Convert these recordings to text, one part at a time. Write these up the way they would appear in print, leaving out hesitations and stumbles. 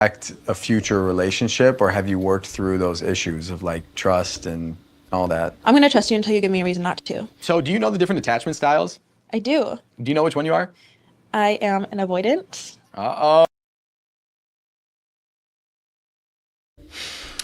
affect a future relationship, or have you worked through those issues of like trust and all that? I'm going to trust you until you give me a reason not to. So do you know the different attachment styles? I do. Do you know which one you are? I am an avoidant. Uh-oh.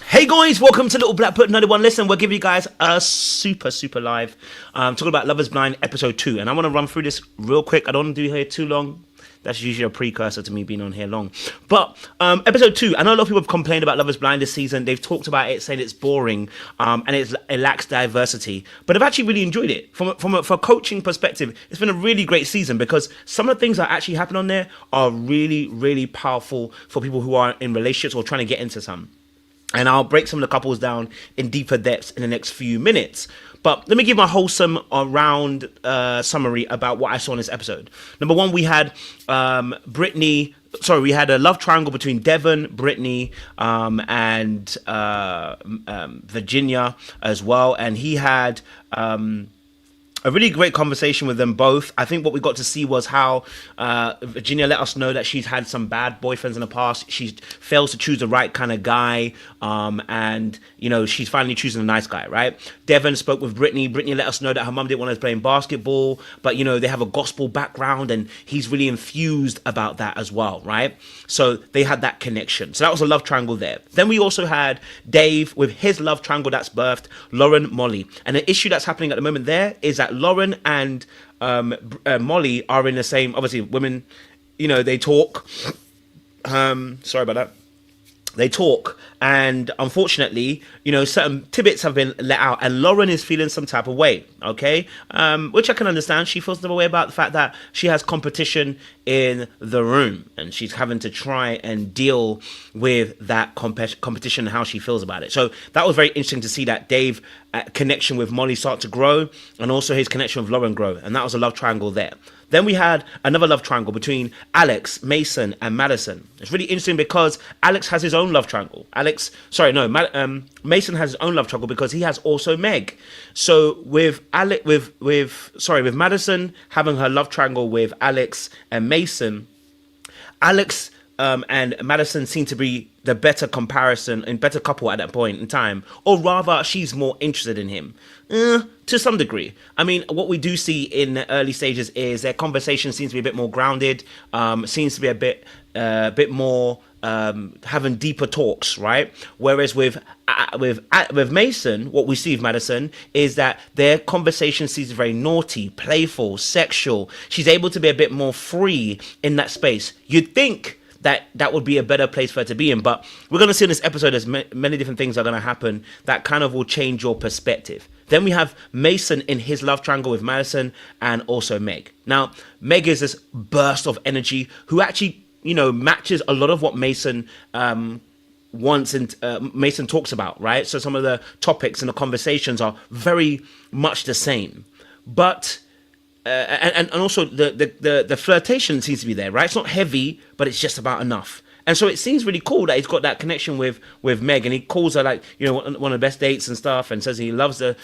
Hey guys, welcome to Little Black Book 91. Listen, we're giving you guys a super live talking about Love is Blind episode 2, and I want to run through this real quick. I don't want to do here too long. That's usually a precursor to me being on here long. But episode 2, I know a lot of people have complained about Love is Blind this season. They've talked about it, saying it's boring and it lacks diversity. But I've actually really enjoyed it. From a coaching perspective, it's been a really great season because some of the things that actually happen on there are really powerful for people who are in relationships or trying to get into some. And I'll break some of the couples down in deeper depths in the next few minutes. But let me give my wholesome round summary about what I saw in this episode. Number one, we had we had a love triangle between Devin, Brittany, and Virginia as well. And he had a really great conversation with them both. I think what we got to see was how Virginia let us know that she's had some bad boyfriends in the past. She fails to choose the right kind of guy, and you know, she's finally choosing a nice guy, right? Devin spoke with Brittany. Brittany let us know that her mum didn't want her playing basketball, but you know, they have a gospel background and he's really infused about that as well, right? So they had that connection. So that was a love triangle there. Then we also had Dave with his love triangle that's birthed Lauren, Molly. And the issue that's happening at the moment there is that Lauren and Molly are in the same, obviously women, you know, they talk. Sorry about that. They talk, and unfortunately, you know, certain tidbits have been let out, and Lauren is feeling some type of way, okay? Which I can understand. She feels the way about the fact that she has competition in the room, and she's having to try and deal with that competition and how she feels about it. So that was very interesting to see that Dave connection with Molly start to grow, and also his connection with Lauren grow, and that was a love triangle there. Then we had another love triangle between Alex, Mason, and Madison. It's really interesting because Alex has his own love triangle. Mason has his own love triangle because he has also Meg. So with Madison having her love triangle with Alex and Mason, Alex and Madison seem to be the better comparison and better couple at that point in time, or rather she's more interested in him to some degree. I mean, what we do see in the early stages is their conversation seems to be a bit more grounded, seems to be a bit more having deeper talks, right? Whereas with Mason, what we see with Madison is that their conversation seems very naughty, playful, sexual. She's able to be a bit more free in that space. You'd think that would be a better place for her to be in, but we're going to see in this episode there's many different things are going to happen that kind of will change your perspective. Then we have Mason in his love triangle with Madison and also Meg. Now, Meg is this burst of energy who actually, you know, matches a lot of what Mason wants and Mason talks about, right? So some of the topics and the conversations are very much the same, but and also the flirtation seems to be there, right? It's not heavy, but it's just about enough. And so it seems really cool that he's got that connection with Meg, and he calls her like, you know, one of the best dates and stuff, and says he loves the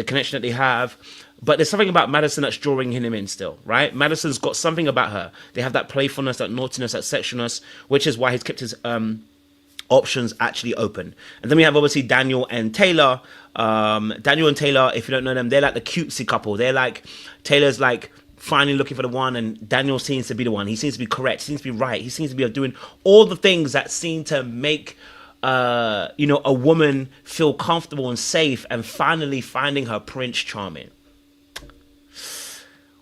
connection that they have. But there's something about Madison that's drawing him in still, right? Madison's got something about her. They have that playfulness, that naughtiness, that sexualness, which is why he's kept his options actually open. And then we have obviously Daniel and Taylor. Daniel and Taylor, if you don't know them, they're like the cutesy couple. They're like, Taylor's like finally looking for the one, and Daniel seems to be the one. He seems to be correct, seems to be right. He seems to be doing all the things that seem to make you know, a woman feel comfortable and safe, and finally finding her Prince Charming.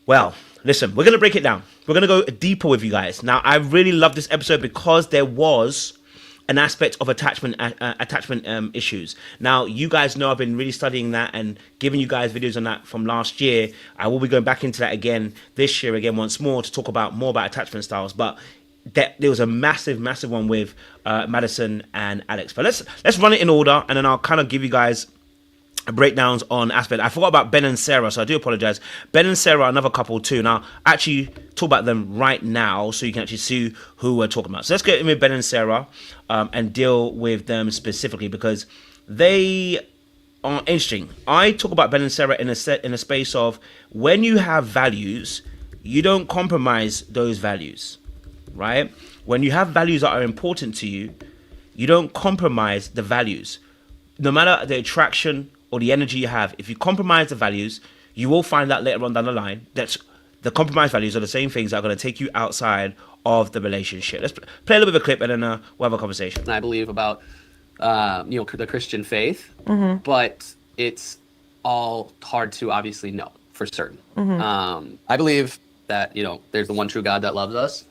Well, listen, we're going to break it down. We're going to go deeper with you guys. Now, I really love this episode because there was an aspect of attachment issues. Now, you guys know I've been really studying that and giving you guys videos on that from last year. I will be going back into that again this year, again once more, to talk about more about attachment styles. But there was a massive one with Madison and Alex. But let's run it in order, and then I'll kind of give you guys breakdowns on aspect. I forgot about Ben and Sarah, so I do apologize. Ben and Sarah are another couple too. Now, actually talk about them right now so you can actually see who we're talking about. So let's get in with Ben and Sarah and deal with them specifically because they are interesting. I talk about Ben and Sarah in a space of when you have values, you don't compromise those values, right? when you have values that are important to you, you don't compromise the values. No matter the attraction or the energy you have, if you compromise the values, you will find out later on down the line that the compromised values are the same things that are going to take you outside of the relationship. Let's play a little bit of a clip and then we'll have a conversation. I believe about the Christian faith, but it's all hard to obviously know for certain. I believe that there's the one true God that loves us.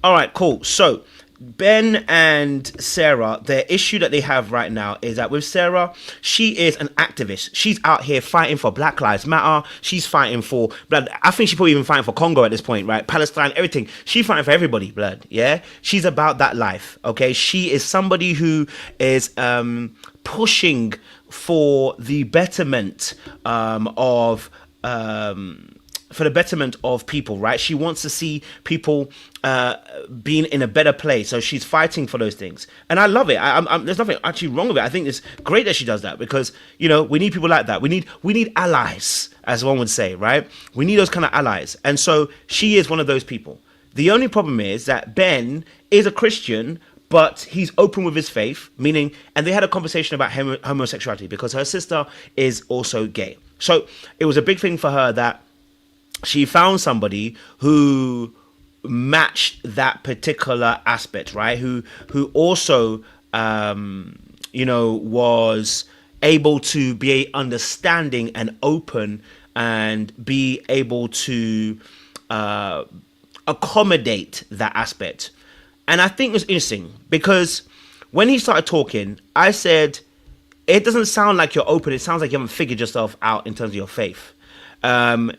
All right, cool. So Ben and Sarah, the issue that they have right now is that with Sarah, she is an activist. She's out here fighting for Black Lives Matter. She's fighting for blood. I think she's probably even fighting for Congo at this point, right? Palestine, everything. She's fighting for everybody, blood. Yeah, she's about that life. Okay, she is somebody who is pushing for the betterment for the betterment of people, right? She wants to see people being in a better place. So she's fighting for those things. And I love it. There's nothing actually wrong with it. I think it's great that she does that because, we need people like that. We need allies, as one would say, right? We need those kind of allies. And so she is one of those people. The only problem is that Ben is a Christian, but he's open with his faith, meaning, and they had a conversation about homosexuality because her sister is also gay. So it was a big thing for her that she found somebody who matched that particular aspect, right? Who also, was able to be understanding and open and be able to accommodate that aspect. And I think it was interesting because when he started talking, I said, it doesn't sound like you're open. It sounds like you haven't figured yourself out in terms of your faith. And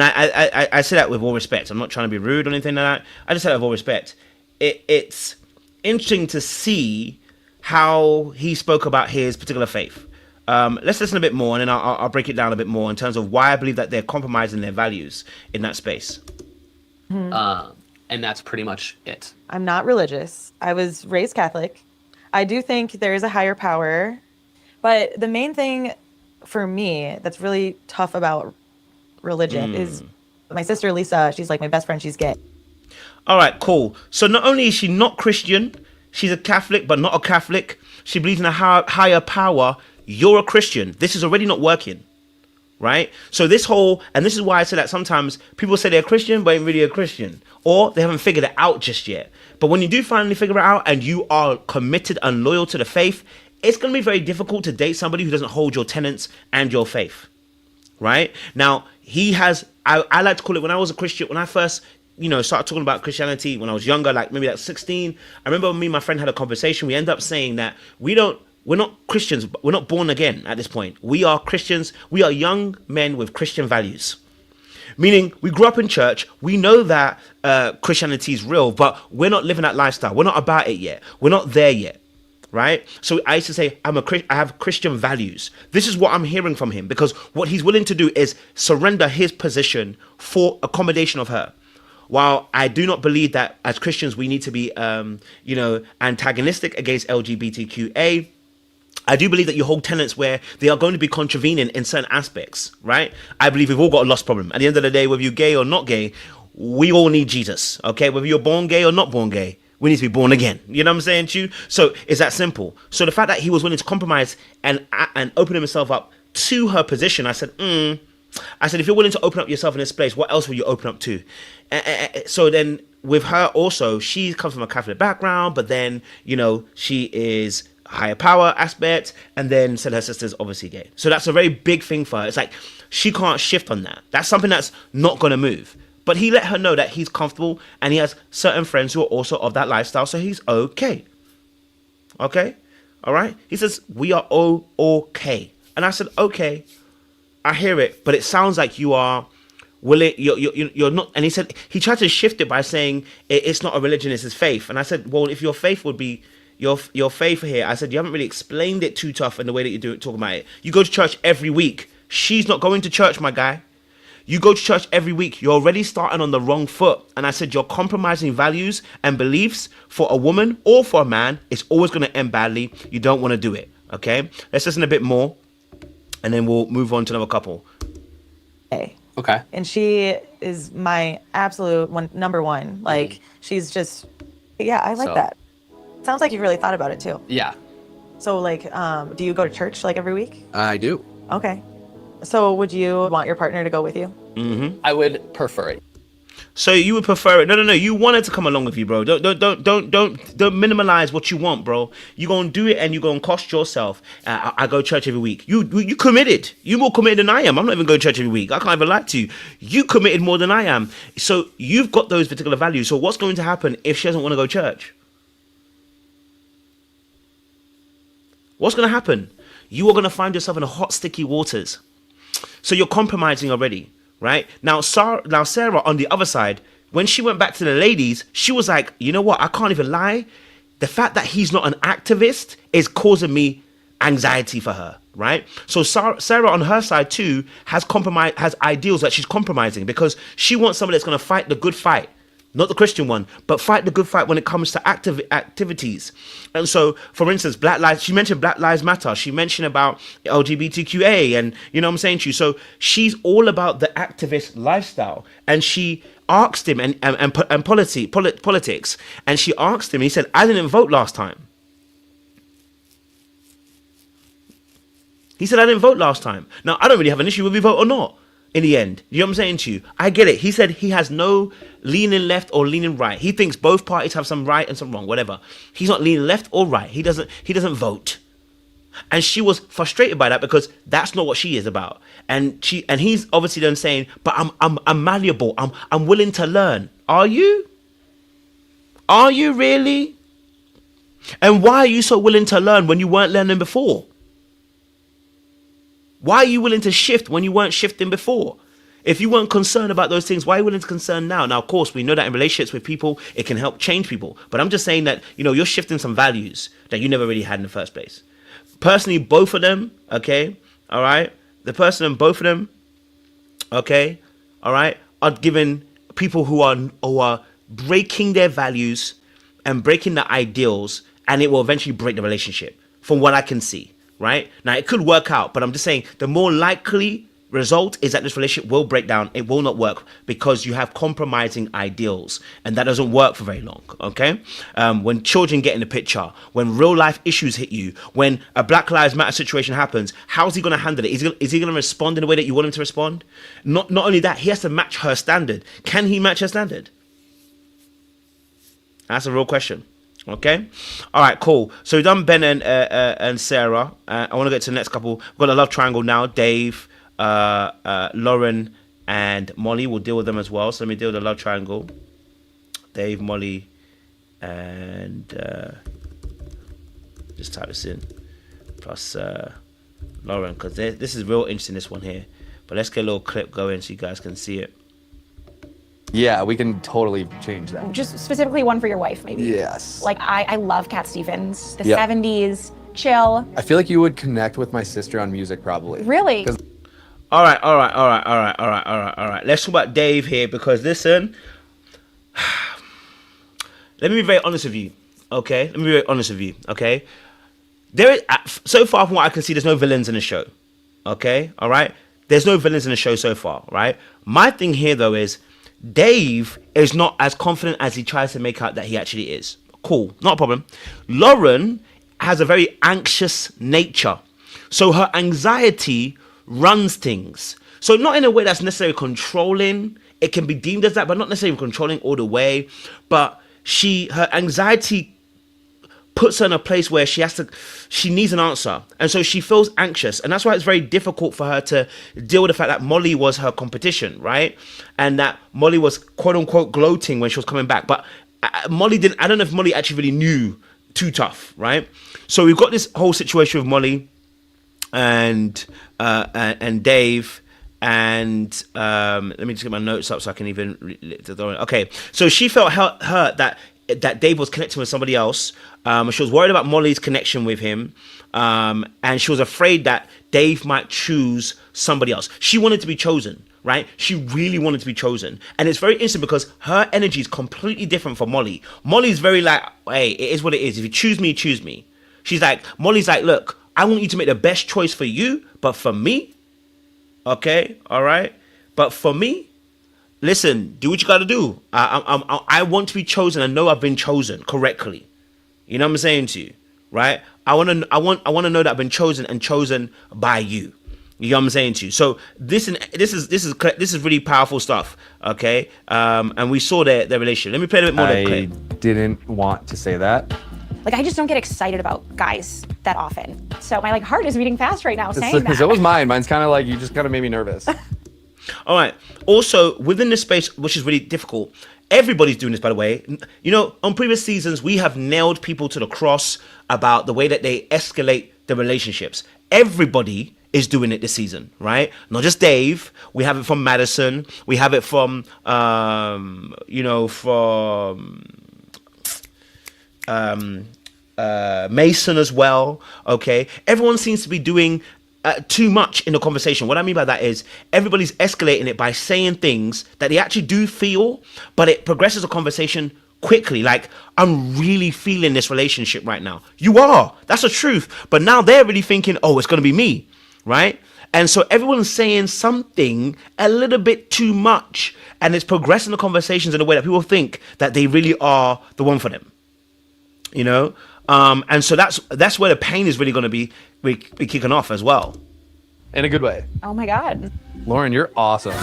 I say that with all respect. I'm not trying to be rude or anything like that. I just say that with all respect. It's interesting to see how he spoke about his particular faith. Let's listen a bit more, and then I'll break it down a bit more in terms of why I believe that they're compromising their values in that space. And that's pretty much it. I'm not religious. I was raised Catholic. I do think there is a higher power. But the main thing for me that's really tough about religion is my sister Lisa. She's like my best friend. She's gay. All right, cool. So not only is she not Christian, she's a Catholic, but not a Catholic. She believes in a higher power. You're a Christian. This is already not working, right? So this is why I say that sometimes people say they're Christian, but ain't really a Christian, or they haven't figured it out just yet. But when you do finally figure it out and you are committed and loyal to the faith, it's going to be very difficult to date somebody who doesn't hold your tenets and your faith. Right now, he has. I like to call it when I was a Christian. When I first, started talking about Christianity when I was younger, like maybe 16. I remember me and my friend had a conversation. We ended up saying that we're not Christians. We're not born again at this point. We are Christians. We are young men with Christian values. Meaning, we grew up in church. We know that Christianity is real, but we're not living that lifestyle. We're not about it yet. We're not there yet. Right? So I used to say, I have Christian values. This is what I'm hearing from him, because what he's willing to do is surrender his position for accommodation of her. While I do not believe that as Christians, we need to be, antagonistic against LGBTQA, I do believe that you hold tenets where they are going to be contravening in certain aspects, right? I believe we've all got a lost problem. At the end of the day, whether you're gay or not gay, we all need Jesus, okay? Whether you're born gay or not born gay, we need to be born again. You know what I'm saying to you? So it's that simple. So the fact that he was willing to compromise and open himself up to her position, I said, if you're willing to open up yourself in this place, what else will you open up to? So then with her also, she comes from a Catholic background, but then, she is higher power aspect, and then said her sister's obviously gay. So that's a very big thing for her. It's like she can't shift on that. That's something that's not going to move. But he let her know that he's comfortable and he has certain friends who are also of that lifestyle, so he's okay. Okay? All right? He says, we are all okay. And I said, okay, I hear it, but it sounds like you are willing, you're not. And he said, he tried to shift it by saying, it's not a religion, it's his faith. And I said, well, if your faith would be your faith here, I said, you haven't really explained it too tough in the way that you do it, talking about it. You go to church every week. She's not going to church, my guy. You go to church every week. You're already starting on the wrong foot. And I said, you're compromising values and beliefs for a woman or for a man. It's always going to end badly. You don't want to do it. Okay? Let's listen a bit more. And then we'll move on to another couple. Okay. And she is my absolute number one. Like, she's just Yeah, I like So- that. Sounds like you really thought about it too. Yeah, So like, do you go to church like every week? I do. Okay. So would you want your partner to go with you? I would prefer it. So you would prefer it? No. You want it to come along with you, bro. Don't minimize what you want, bro. You gonna do it, and you gonna cost yourself. I go to church every week. You committed. You more committed than I am. I'm not even going to church every week. I can't even lie to you. You committed more than I am. So you've got those particular values. So what's going to happen if she doesn't want to go to church? What's going to happen? You are going to find yourself in hot, sticky waters. So you're compromising already, right? Now, Sarah, on the other side, when she went back to the ladies, she was like, you know what? I can't even lie. The fact that he's not an activist is causing me anxiety for her, right? So Sarah on her side too has ideals that she's compromising because she wants somebody that's going to fight the good fight. Not the Christian one, but fight the good fight when it comes to activities. And so, for instance, she mentioned Black Lives Matter. She mentioned about LGBTQA and, you know what I'm saying to you? So she's all about the activist lifestyle. And she asked him, and politics, and she asked him, and he said, I didn't vote last time. He said, I didn't vote last time. Now, I don't really have an issue whether you vote or not. In the end, you know what I'm saying to you? I get it. He said he has no leaning left or leaning right. He thinks both parties have some right and some wrong, whatever. He's not leaning left or right. He doesn't vote. And she was frustrated by that because that's not what she is about. And he's obviously then saying, but I'm malleable. I'm willing to learn. Are you? Are you really? And why are you so willing to learn when you weren't learning before? Why are you willing to shift when you weren't shifting before? If you weren't concerned about those things, why are you willing to concern now? Now, of course, we know that in relationships with people, it can help change people. But I'm just saying that, you know, you're shifting some values that you never really had in the first place. Personally, both of them, okay, all right? Both of them, okay, all right, are giving people who are breaking their values and breaking the ideals, and it will eventually break the relationship, from what I can see. Right? Now, it could work out, but I'm just saying the more likely result is that this relationship will break down. It will not work because you have compromising ideals, and that doesn't work for very long, okay? When children get in the picture, when real life issues hit you, when a Black Lives Matter situation happens, how's he going to handle it? Is he going to respond in the way that you want him to respond? Not only that, he has to match her standard. Can he match her standard? That's a real question. Okay, all right, cool. So we've done Ben and Sarah. I want to get to the next couple. We've got a love triangle now. Dave, Lauren, and Molly. We'll deal with them as well. So let me deal with the love triangle. Dave, Molly, and just type this in. Plus Lauren, because this is real interesting, this one here. But let's get a little clip going so you guys can see it. Yeah, we can totally change that. Just specifically one for your wife, maybe. Yes. Like, I love Cat Stevens, the Yep. 70s, chill. I feel like you would connect with my sister on music probably. Really? All right. Let's talk about Dave here because listen, let me be very honest with you, okay? There is, so far from what I can see, there's no villains in the show, okay? All right? There's no villains in the show so far, right? My thing here, though, is Dave is not as confident as he tries to make out that he actually is. Cool, not a problem. Lauren has a very anxious nature. So her anxiety runs things. So not in a way that's necessarily controlling. It can be deemed as that, but not necessarily controlling all the way. But her anxiety puts her in a place where she needs an answer. And so she feels anxious. And that's why it's very difficult for her to deal with the fact that Molly was her competition, right? And that Molly was quote unquote gloating when she was coming back. But I don't know if Molly actually really knew too tough, right? So we've got this whole situation with Molly and Dave. And let me just get my notes up so I can even... Okay, so she felt hurt that Dave was connecting with somebody else. She was worried about Molly's connection with him. And she was afraid that Dave might choose somebody else. She wanted to be chosen, right? She really wanted to be chosen. And it's very interesting because her energy is completely different from Molly. Molly's very like, hey, it is what it is. If you choose me, choose me. Molly's like, look, I want you to make the best choice for you, but for me, okay, all right? But for me, listen, do what you got to do. I want to be chosen. I know I've been chosen correctly. You know what I'm saying to you, right? I want to know that I've been chosen and chosen by you. You know what I'm saying to you. So this is really powerful stuff. Okay, and we saw their relationship. Let me play a bit more. I didn't want to say that. Like, I just don't get excited about guys that often. So my heart is beating fast right now saying that. So was mine. Mine's kind of like, you just kind of made me nervous. All right. Also, within this space, which is really difficult, everybody's doing this, by the way. You know, on previous seasons, we have nailed people to the cross about the way that they escalate the relationships. Everybody is doing it this season, right? Not just Dave. We have it from Madison. We have it from, Mason as well. Okay. Everyone seems to be doing too much in the conversation. What I mean by that is everybody's escalating it by saying things that they actually do feel, but it progresses a conversation quickly. Like, I'm really feeling this relationship right now. You are. That's the truth. But now they're really thinking, oh, it's going to be me, right? And so everyone's saying something a little bit too much, and it's progressing the conversations in a way that people think that they really are the one for them, you know? And so that's where the pain is really going to be kicking off as well. In a good way. Oh my God. Lauren, you're awesome.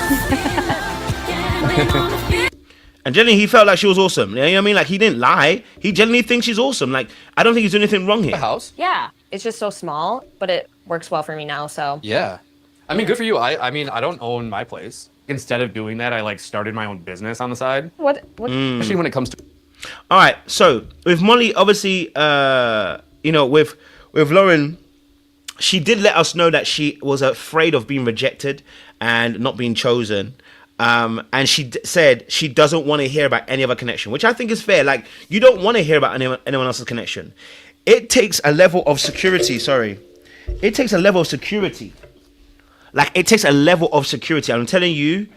And generally, he felt like she was awesome. You know what I mean? Like, he didn't lie. He genuinely thinks she's awesome. Like, I don't think he's doing anything wrong here. The house? Yeah, it's just so small, but it works well for me now. So Yeah. I mean, good for you. I mean, I don't own my place. Instead of doing that, I started my own business on the side. What? Especially when it comes to. All right. So with Molly, obviously, with Lauren, she did let us know that she was afraid of being rejected and not being chosen. And she said she doesn't want to hear about any other connection, which I think is fair. Like, you don't want to hear about anyone else's connection. It takes a level of security. It takes a level of security. Like, it takes a level of security. I'm telling you,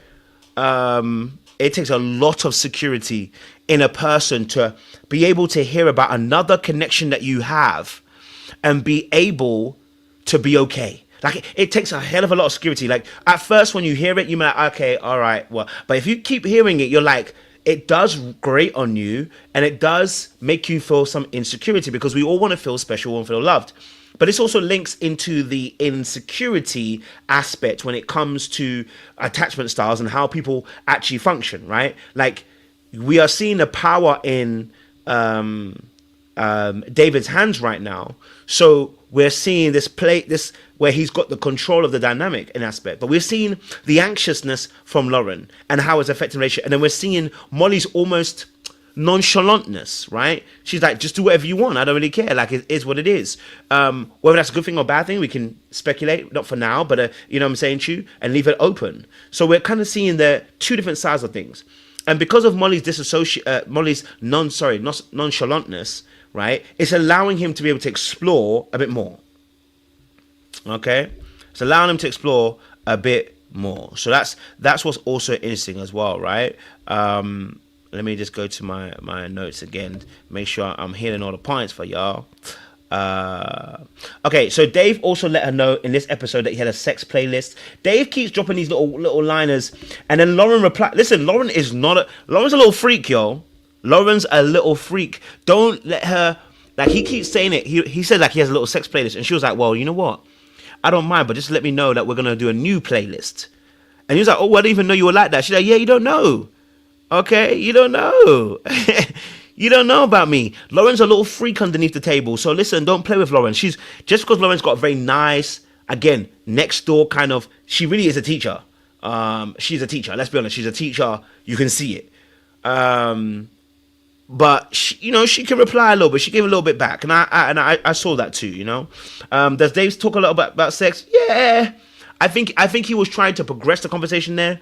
it takes a lot of security in a person to be able to hear about another connection that you have and be able to be okay. Like, it takes a hell of a lot of security. Like, at first when you hear it, you might like, okay, all right, well, but if you keep hearing it, you're like, it does grate on you, and it does make you feel some insecurity, because we all want to feel special and feel loved. But this also links into the insecurity aspect when it comes to attachment styles and how people actually function, right? Like, we are seeing the power in David's hands right now. So we're seeing this where he's got the control of the dynamic in aspect, but we're seeing the anxiousness from Lauren and how it's affecting the relationship. And then we're seeing Molly's almost nonchalantness, right? She's like, just do whatever you want. I don't really care. Like, it is what it is. Whether that's a good thing or bad thing, we can speculate, not for now, but you know what I'm saying to you, and leave it open. So we're kind of seeing the two different sides of things. And because of Molly's nonchalantness, right, it's allowing him to be able to explore a bit more. Okay, it's allowing him to explore a bit more. So that's what's also interesting as well, right? Let me just go to my notes again, make sure I'm hitting all the points for y'all. Okay, so Dave also let her know in this episode that he had a sex playlist. Dave keeps dropping these little liners, and then Lauren replied. Listen, Lauren's a little freak, yo. Lauren's a little freak. Don't let her, like, he keeps saying it. He said, like, he has a little sex playlist, and she was like, well, you know what? I don't mind, but just let me know that we're gonna do a new playlist. And he was like, oh, I didn't even know you were like that. She's like, yeah, you don't know. Okay, you don't know. You don't know about me. Lauren's a little freak underneath the table. So listen, don't play with Lauren. She's just because Lauren's got a very nice, again, next door kind of. She really is a teacher. She's a teacher. Let's be honest. She's a teacher. You can see it. But she can reply a little bit. She gave a little bit back, and I saw that too. You know. Does Dave talk a lot about sex? Yeah. I think he was trying to progress the conversation there.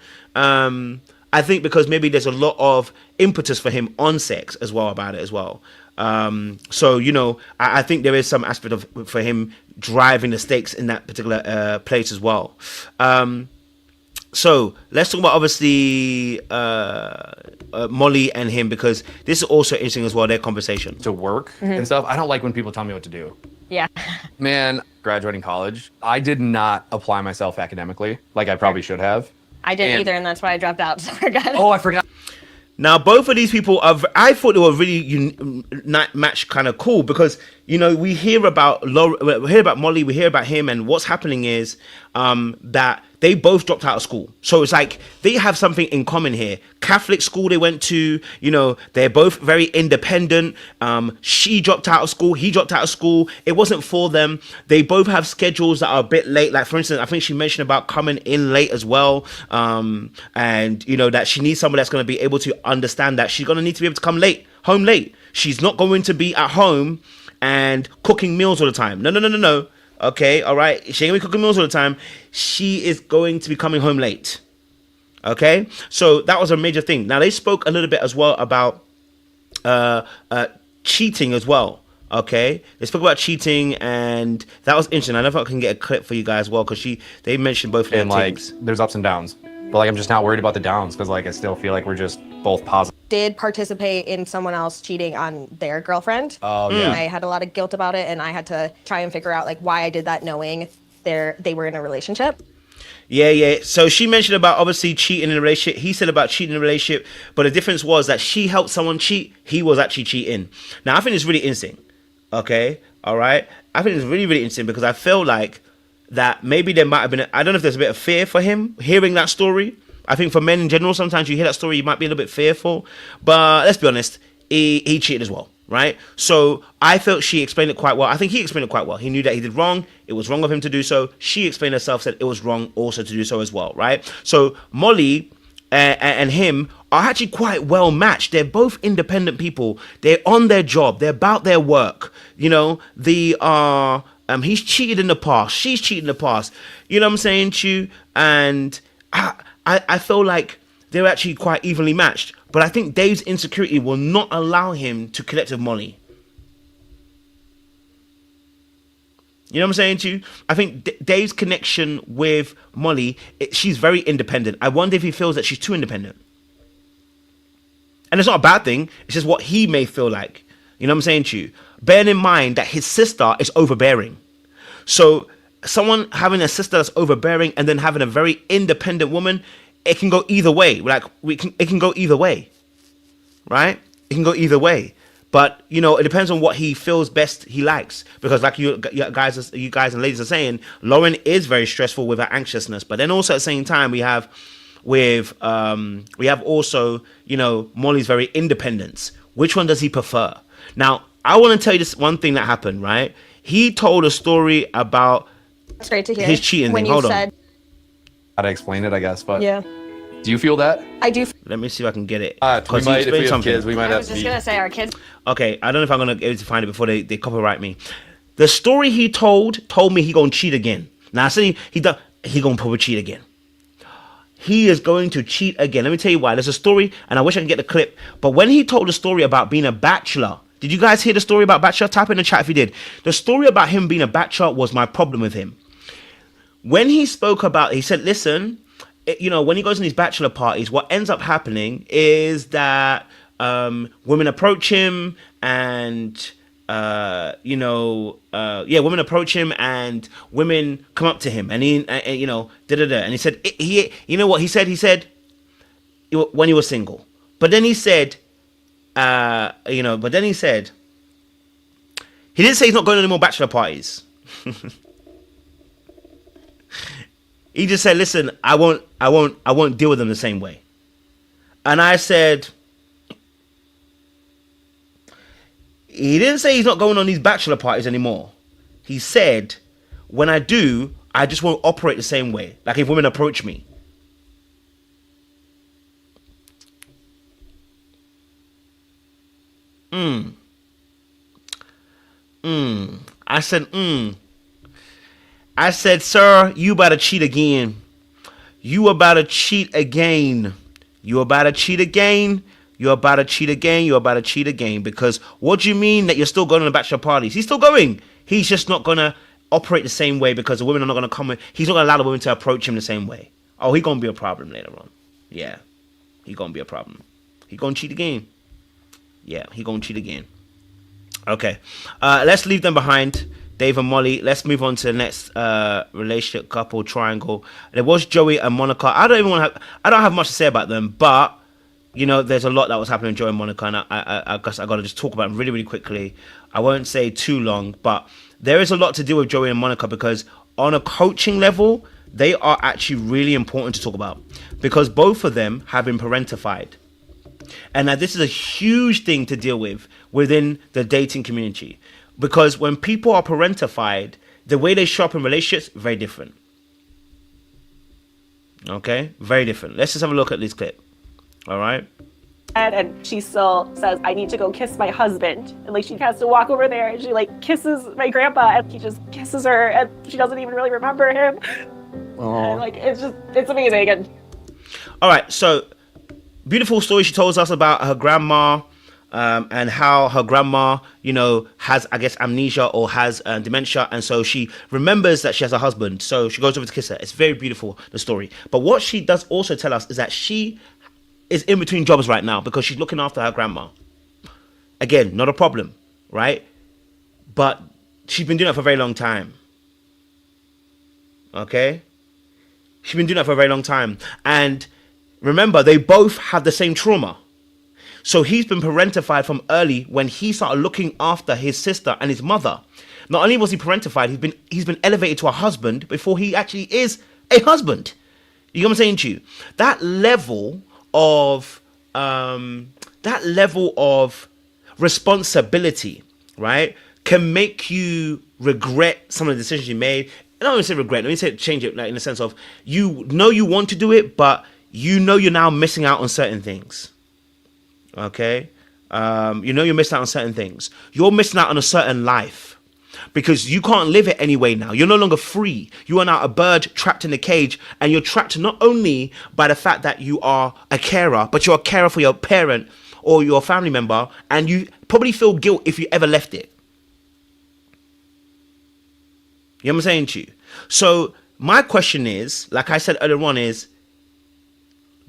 I think because maybe there's a lot of impetus for him on sex as well about it as well. So, I think there is some aspect of for him driving the stakes in that particular place as well. So let's talk about obviously Molly and him, because this is also interesting as well, their conversation. To work and stuff. I don't like when people tell me what to do. yeah, Man, graduating college, I did not apply myself academically like I probably should have. I didn't And- either, and that's why I dropped out. So we're good. Oh, I forgot. Now, both of these people are. I thought they were really match kind of cool because we hear about we hear about Molly, we hear about him, and what's happening is that they both dropped out of school. So it's like they have something in common here. Catholic school they went to. They're both very independent. She dropped out of school. He dropped out of school. It wasn't for them. They both have schedules that are a bit late. Like, for instance, I think she mentioned about coming in late as well. And that she needs someone that's going to be able to understand that she's going to need to be able to come home late. She's not going to be at home and cooking meals all the time. No. Okay, all right. She ain't gonna be cooking meals all the time. She is going to be coming home late. Okay, so that was a major thing. Now they spoke a little bit as well about cheating as well. Okay, they spoke about cheating, and that was interesting. I don't know if I can get a clip for you guys as well because they mentioned both of their And like, things. there's ups and downs, but like I'm just not worried about the downs because like I still feel like we're just both positive. Did participate in someone else cheating on their girlfriend. Oh yeah. I had a lot of guilt about it, and I had to try and figure out like why I did that, knowing they were in a relationship. Yeah. So she mentioned about obviously cheating in a relationship. He said about cheating in a relationship, but the difference was that she helped someone cheat. He was actually cheating. Now I think it's really interesting. Okay, all right. I think it's really, really interesting because I feel like that maybe there might have been. I don't know if there's a bit of fear for him hearing that story. I think for men in general, sometimes you hear that story, you might be a little bit fearful. But let's be honest, he cheated as well, right? So I felt she explained it quite well. I think he explained it quite well. He knew that he did wrong. It was wrong of him to do so. She explained herself, said it was wrong also to do so as well, right? So Molly and him are actually quite well matched. They're both independent people. They're on their job. They're about their work. They are... he's cheated in the past. She's cheated in the past. You know what I'm saying to you? And... I feel like they're actually quite evenly matched, but I think Dave's insecurity will not allow him to connect with Molly. You know what I'm saying to you? I think Dave's connection with Molly, she's very independent. I wonder if he feels that she's too independent. And it's not a bad thing. It's just what he may feel like. You know what I'm saying to you? Bearing in mind that his sister is overbearing. So... someone having a sister that's overbearing and then having a very independent woman, it can go either way. Like it can go either way, right? It can go either way. But it depends on what he feels best he likes. Because like you guys and ladies are saying, Lauren is very stressful with her anxiousness. But then also at the same time we have also Molly's very independence. Which one does he prefer? Now I want to tell you this one thing that happened. Right? He told a story about. It's great to hear. His cheating when thing. you Hold said, on. How to explain it, I guess. But yeah, do you feel that? I do. Let me see if I can get it. We 'Cause he might, if we explained have kids, we might I have was to just be. gonna say our kids. Okay, I don't know if I'm gonna be able to find it before they copyright me. The story he told me he gonna cheat again. Now I said he gonna probably cheat again. He is going to cheat again. Let me tell you why. There's a story, and I wish I could get the clip. But when he told the story about being a bachelor, did you guys hear the story about bachelor? Type in the chat if you did. The story about him being a bachelor was my problem with him. When he spoke about, he said, listen, when he goes on these bachelor parties, what ends up happening is that women approach him and, women approach him and women come up to him and and he said, you know what he said? He said, when he was single. But then he said, he didn't say he's not going to any more bachelor parties. He just said, listen, I won't deal with them the same way. And I said, he didn't say he's not going on these bachelor parties anymore. He said, when I do, I just won't operate the same way. Like if women approach me. I said, sir, you about to cheat again. You about to cheat again. You about to cheat again. You're about to cheat again. You're about to cheat again. Because what do you mean that you're still going to the bachelor parties? He's still going. He's just not going to operate the same way because the women are not going to come. He's not going to allow the women to approach him the same way. Oh, he's going to be a problem later on. Yeah. He's going to be a problem. He's going to cheat again. Yeah, he's going to cheat again. Okay. Let's leave them behind. Dave and Molly. Let's move on to the next relationship couple triangle. There was Joey and Monica. I don't have much to say about them, but you know, there's a lot that was happening with Joey and Monica, and I guess I got to just talk about them really, really quickly. I won't say too long, but there is a lot to do with Joey and Monica because on a coaching level, they are actually really important to talk about because both of them have been parentified. And now this is a huge thing to deal with within the dating community because when people are parentified, the way they show up in relationships, very different. Okay? Very different. Let's just have a look at this clip. All right? And she still says, I need to go kiss my husband. And like she has to walk over there and she like kisses my grandpa and he just kisses her and she doesn't even really remember him. And like it's amazing. And all right, so beautiful story she tells us about her grandma and how her grandma, you know, has, I guess, amnesia or has dementia. And so she remembers that she has a husband. So she goes over to kiss her. It's very beautiful, the story. But what she does also tell us is that she is in between jobs right now because she's looking after her grandma. Again, not a problem, right? But she's been doing that for a very long time. Okay? She's been doing that for a very long time. And remember, they both have the same trauma. So he's been parentified from early when he started looking after his sister and his mother. Not only was he parentified, he's been elevated to a husband before he actually is a husband. You know what I'm saying to you? That level of responsibility, right, can make you regret some of the decisions you made. I don't even say regret. Let me say change it, like in the sense of you know you want to do it, but you know you're now missing out on certain things. Okay, you know you're missing out on certain things. You're missing out on a certain life because you can't live it anyway now. You're no longer free. You are now a bird trapped in a cage, and you're trapped not only by the fact that you are a carer, but you're a carer for your parent or your family member, and you probably feel guilt if you ever left it. You know what I'm saying to you? So my question is, like I said earlier on, is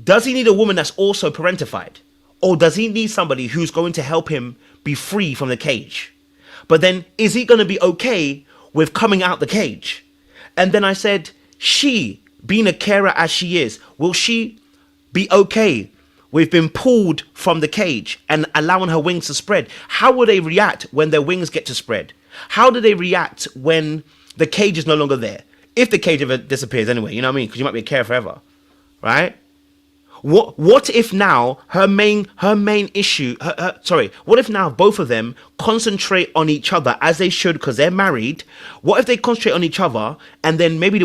does he need a woman that's also parentified? Or does he need somebody who's going to help him be free from the cage? But then is he going to be okay with coming out the cage? And then I said, she, being a carer as she is, will she be okay with being pulled from the cage and allowing her wings to spread? How will they react when their wings get to spread? How do they react when the cage is no longer there? If the cage ever disappears anyway, you know what I mean? Because you might be a carer forever, right? What if now her main issue, what if now both of them concentrate on each other as they should because they're married? What if they concentrate on each other and then maybe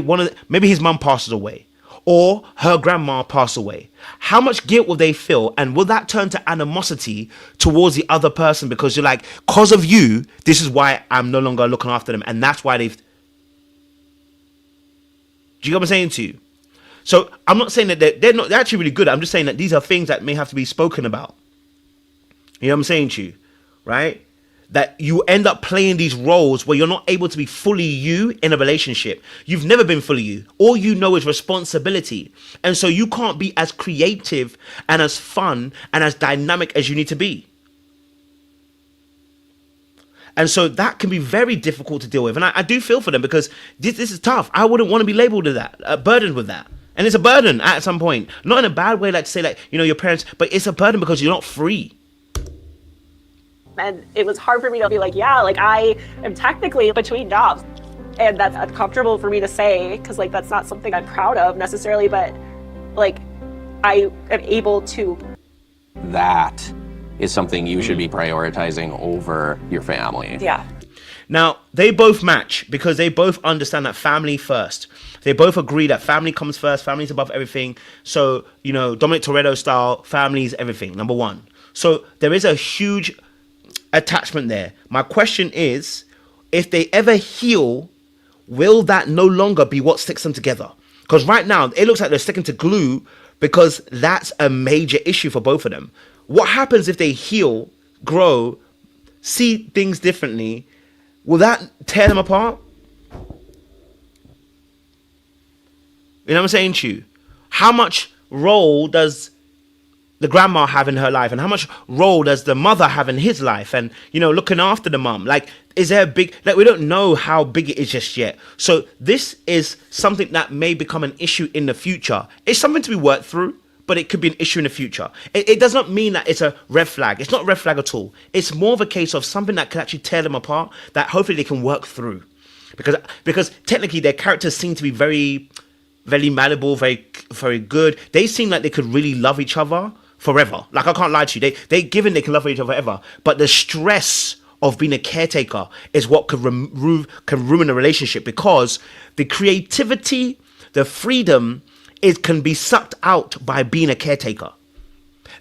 maybe his mum passes away or her grandma passes away? How much guilt will they feel, and will that turn to animosity towards the other person because you're like, because of you, this is why I'm no longer looking after them, and that's why they've... Do you get what I'm saying to you? So I'm not saying that they're actually really good. I'm just saying that these are things that may have to be spoken about. You know what I'm saying to you, right? That you end up playing these roles where you're not able to be fully you in a relationship. You've never been fully you. All you know is responsibility. And so you can't be as creative and as fun and as dynamic as you need to be. And so that can be very difficult to deal with. And I do feel for them because this is tough. I wouldn't want to be labeled with that, burdened with that. And it's a burden at some point. Not in a bad way, like to say, like, you know, your parents, but it's a burden because you're not free. And it was hard for me to be like, yeah, like I am technically between jobs. And that's uncomfortable for me to say because like that's not something I'm proud of necessarily, but like I am able to. That is something you should be prioritizing over your family. Yeah. Now, they both match because they both understand that family first. They both agree that family comes first, family's above everything. So, you know, Dominic Toretto style, family is everything, number one. So there is a huge attachment there. My question is, if they ever heal, will that no longer be what sticks them together? Because right now, it looks like they're sticking to glue because that's a major issue for both of them. What happens if they heal, grow, see things differently? Will that tear them apart? You know what I'm saying to you? How much role does the grandma have in her life, and how much role does the mother have in his life, and looking after the mum? Like, is there a big, like, we don't know how big it is just yet. So this is something that may become an issue in the future. It's something to be worked through, but it could be an issue in the future. It does not mean that it's a red flag. It's not a red flag at all. It's more of a case of something that can actually tear them apart, that hopefully they can work through. Because technically their characters seem to be very, very malleable, very, very good. They seem like they could really love each other forever. Like, I can't lie to you. They given they can love each other forever. But the stress of being a caretaker is what could ruin a relationship, because the creativity, the freedom, it can be sucked out by being a caretaker.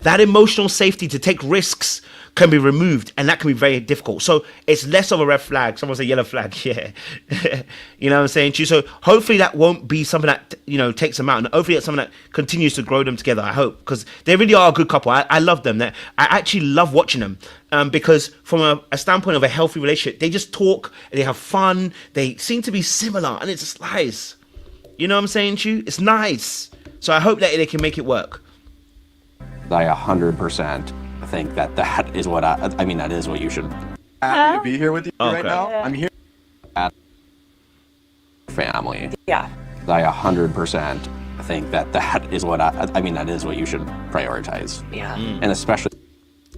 That emotional safety to take risks can be removed, and that can be very difficult. So it's less of a red flag. Someone say yellow flag. Yeah. You know what I'm saying to you? So hopefully that won't be something that, takes them out. And hopefully it's something that continues to grow them together, I hope. Because they really are a good couple. I love them. I actually love watching them. Because from a standpoint of a healthy relationship, they just talk, they have fun, they seem to be similar, and it's just nice. You know what I'm saying to you? It's nice. So I hope that they can make it work. I 100% think that is what that is what you should. Happy to be here with you right Okay. now. I'm here. Family. Yeah. I 100% think that is what that is what you should prioritize. Yeah. And especially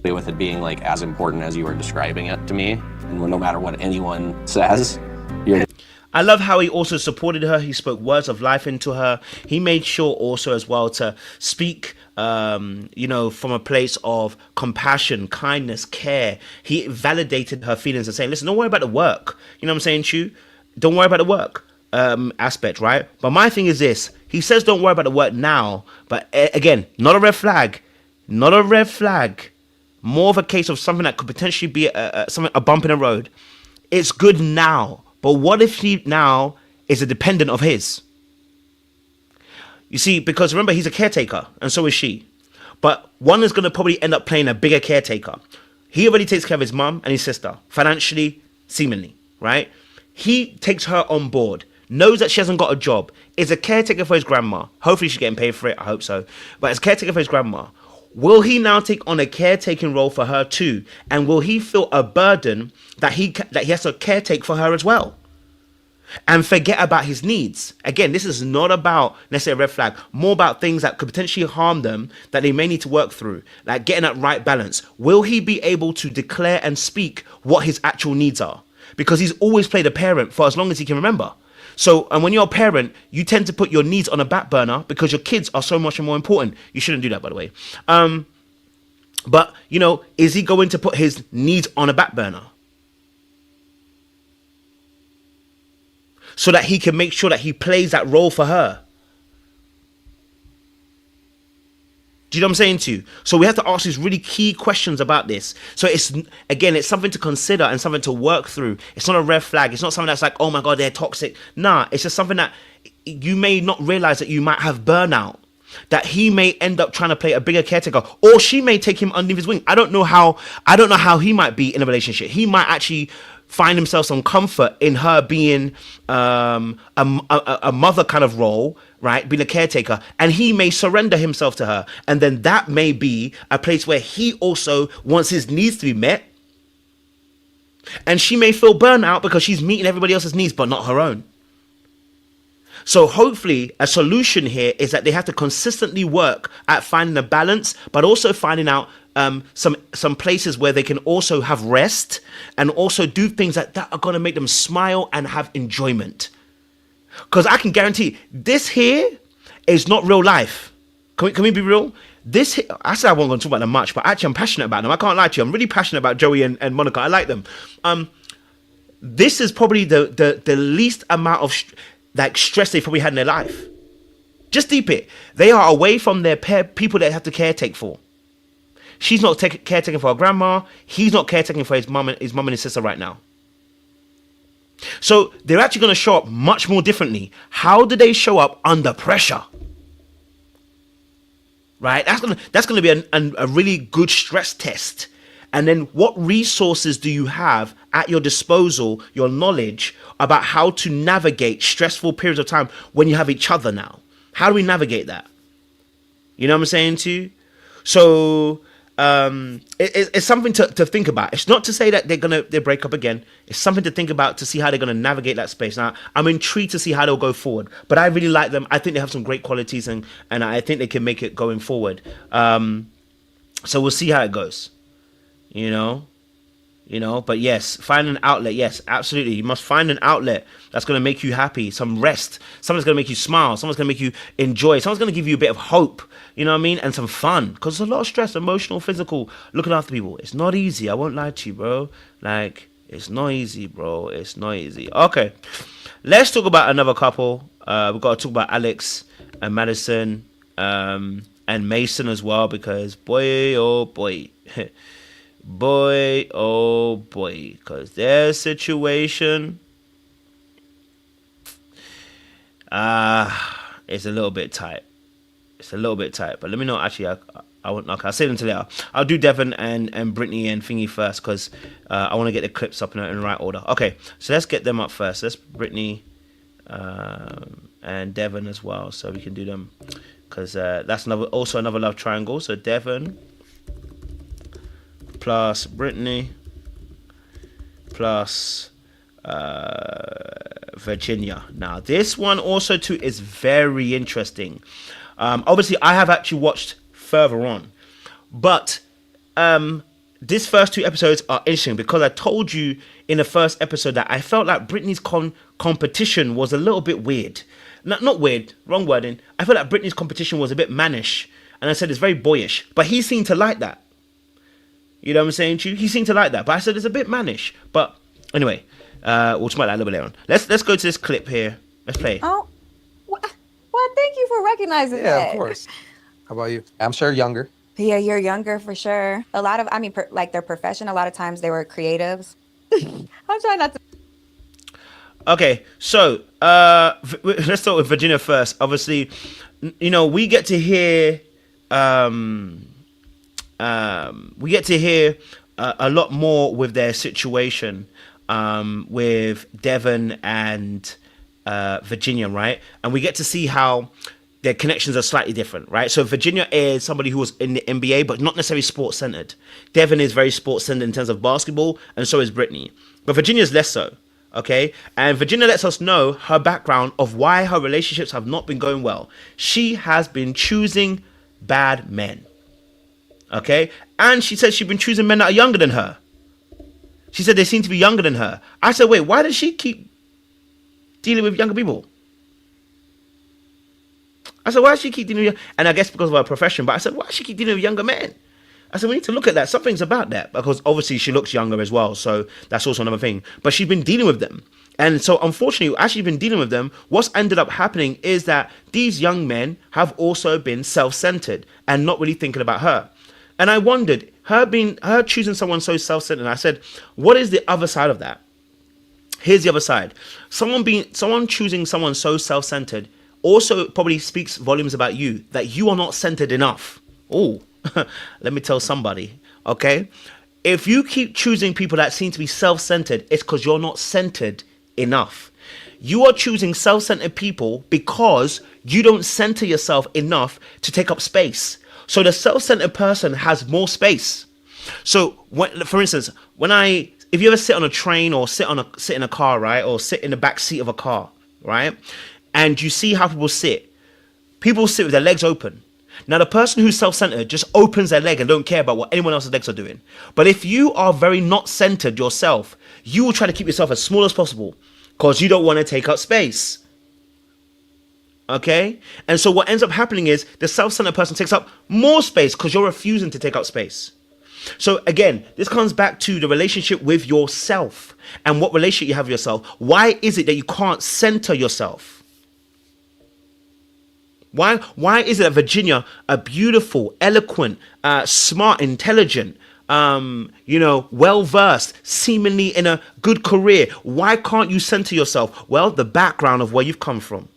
with it being like as important as you were describing it to me, and no matter what anyone says, I love how he also supported her. He spoke words of life into her. He made sure also as well to speak, from a place of compassion, kindness, care. He validated her feelings and saying, listen, don't worry about the work. You know what I'm saying, Chu? Don't worry about the work aspect, right? But my thing is this. He says don't worry about the work now. But again, not a red flag. Not a red flag. More of a case of something that could potentially be a bump in the road. It's good now. But what if he now is a dependent of his? You see, because remember, he's a caretaker, and so is she. But one is going to probably end up playing a bigger caretaker. He already takes care of his mum and his sister, financially, seemingly, right? He takes her on board, knows that she hasn't got a job, is a caretaker for his grandma. Hopefully she's getting paid for it, I hope so. But as caretaker for his grandma, will he now take on a caretaking role for her too? And will he feel a burden that he has to caretake for her as well? And forget about his needs. Again, this is not about necessarily a red flag, more about things that could potentially harm them that they may need to work through, like getting that right balance. Will he be able to declare and speak what his actual needs are? Because he's always played a parent for as long as he can remember. So, and when you're a parent, you tend to put your needs on a back burner because your kids are so much more important. You shouldn't do that, by the way. But, is he going to put his needs on a back burner? So that he can make sure that he plays that role for her. Do you know what I'm saying to you? So we have to ask these really key questions about this. So it's something to consider and something to work through. It's not a red flag. It's not something that's like, oh my God, they're toxic. Nah, it's just something that you may not realize that you might have burnout. That he may end up trying to play a bigger caretaker, or she may take him underneath his wing. I don't know how he might be in a relationship. He might actually find himself some comfort in her being a mother kind of role, right? Being a caretaker, and he may surrender himself to her, and then that may be a place where he also wants his needs to be met, and she may feel burnout because she's meeting everybody else's needs but not her own. So hopefully a solution here is that they have to consistently work at finding a balance, but also finding out some places where they can also have rest and also do things that are going to make them smile and have enjoyment. Because I can guarantee this here is not real life. Can we be real? I said I wasn't going to talk about them much, but actually I'm passionate about them. I can't lie to you. I'm really passionate about Joey and Monica. I like them. This is probably the least amount of stress they've probably had in their life. Just deep it. They are away from their people that they have to caretake for. She's not caretaking for her grandma. He's not caretaking for his mum and his sister right now. So they're actually going to show up much more differently. How do they show up under pressure? Right? That's going to be a really good stress test. And then what resources do you have at your disposal, your knowledge about how to navigate stressful periods of time when you have each other now? How do we navigate that? You know what I'm saying to you? So it's something to think about. It's not to say that they break up again. It's something to think about to see how they're gonna navigate that space. Now I'm intrigued to see how they'll go forward. But I really like them. I think they have some great qualities, and I think they can make it going forward. So we'll see how it goes. You know, but yes, find an outlet. Yes, absolutely. You must find an outlet that's going to make you happy, some rest. Someone's going to make you smile. Someone's going to make you enjoy. Someone's going to give you a bit of hope, you know what I mean? And some fun, because there's a lot of stress, emotional, physical, looking after people. It's not easy. I won't lie to you, bro. Like, it's not easy, bro. It's not easy. Okay, let's talk about another couple. We've got to talk about Alex and Madison, and Mason as well, because boy, oh boy. Boy, oh boy, because their situation, it's a little bit tight. It's a little bit tight, but let me know. Actually, I won't. Okay, I'll save them to later. I'll do Devin and Brittany and Thingy first, because I want to get the clips up in the right order. Okay, so let's get them up first. Let's Brittany and Devin as well, so we can do them, because that's also another love triangle. So Devin plus Brittany plus Virginia. Now this one also too is very interesting. Obviously I have actually watched further on, but these first two episodes are interesting because I told you in the first episode that I felt like Brittany's competition was a little bit weird. Not weird, wrong wording. I felt like Brittany's competition was a bit mannish, and I said it's very boyish, but he seemed to like that. You know what I'm saying to you? He seemed to like that. But I said it's a bit mannish. But anyway, we'll talk about that a little bit later on. Let's go to this clip here. Let's play. Oh, well, thank you for recognizing that. Yeah, of course. How about you? I'm sure younger. Yeah, you're younger for sure. A lot of, like their profession, a lot of times they were creatives. I'm trying not to. Okay, so let's start with Virginia first. Obviously, you know, we get to hear a lot more with their situation with Devin and Virginia, right? And we get to see how their connections are slightly different, right? So Virginia is somebody who was in the NBA, but not necessarily sports centered. Devin is very sports centered in terms of basketball, and so is Brittany. But Virginia is less so, okay? And Virginia lets us know her background of why her relationships have not been going well. She has been choosing bad men. Okay, and she said she's been choosing men that are younger than her. She said they seem to be younger than her. I said, wait, why does she keep dealing with younger people? I said, why does she keep dealing with, and I guess because of her profession, but I said, why does she keep dealing with younger men? I said, we need to look at that. Something's about that, because obviously she looks younger as well, so that's also another thing. But she's been dealing with them. And so unfortunately, as she's been dealing with them, what's ended up happening is that these young men have also been self-centered and not really thinking about her. And I wondered, her choosing someone so self-centered, I said, what is the other side of that? Here's the other side. Someone choosing someone so self-centered also probably speaks volumes about you, that you are not centered enough. Oh, let me tell somebody, okay? If you keep choosing people that seem to be self-centered, it's because you're not centered enough. You are choosing self-centered people because you don't center yourself enough to take up space. So the self-centered person has more space. So, for instance, if you ever sit on a train or sit in a car, right, or sit in the back seat of a car, right, and you see how people sit with their legs open. Now, the person who's self-centered just opens their leg and don't care about what anyone else's legs are doing. But if you are very not centered yourself, you will try to keep yourself as small as possible because you don't want to take up space. Okay? And so what ends up happening is the self-centered person takes up more space because you're refusing to take up space. So again, this comes back to the relationship with yourself and what relationship you have with yourself. Why is it that you can't center yourself? Why is it that Virginia, a beautiful, eloquent, smart, intelligent, well-versed, seemingly in a good career, why can't you center yourself? Well, the background of where you've come from.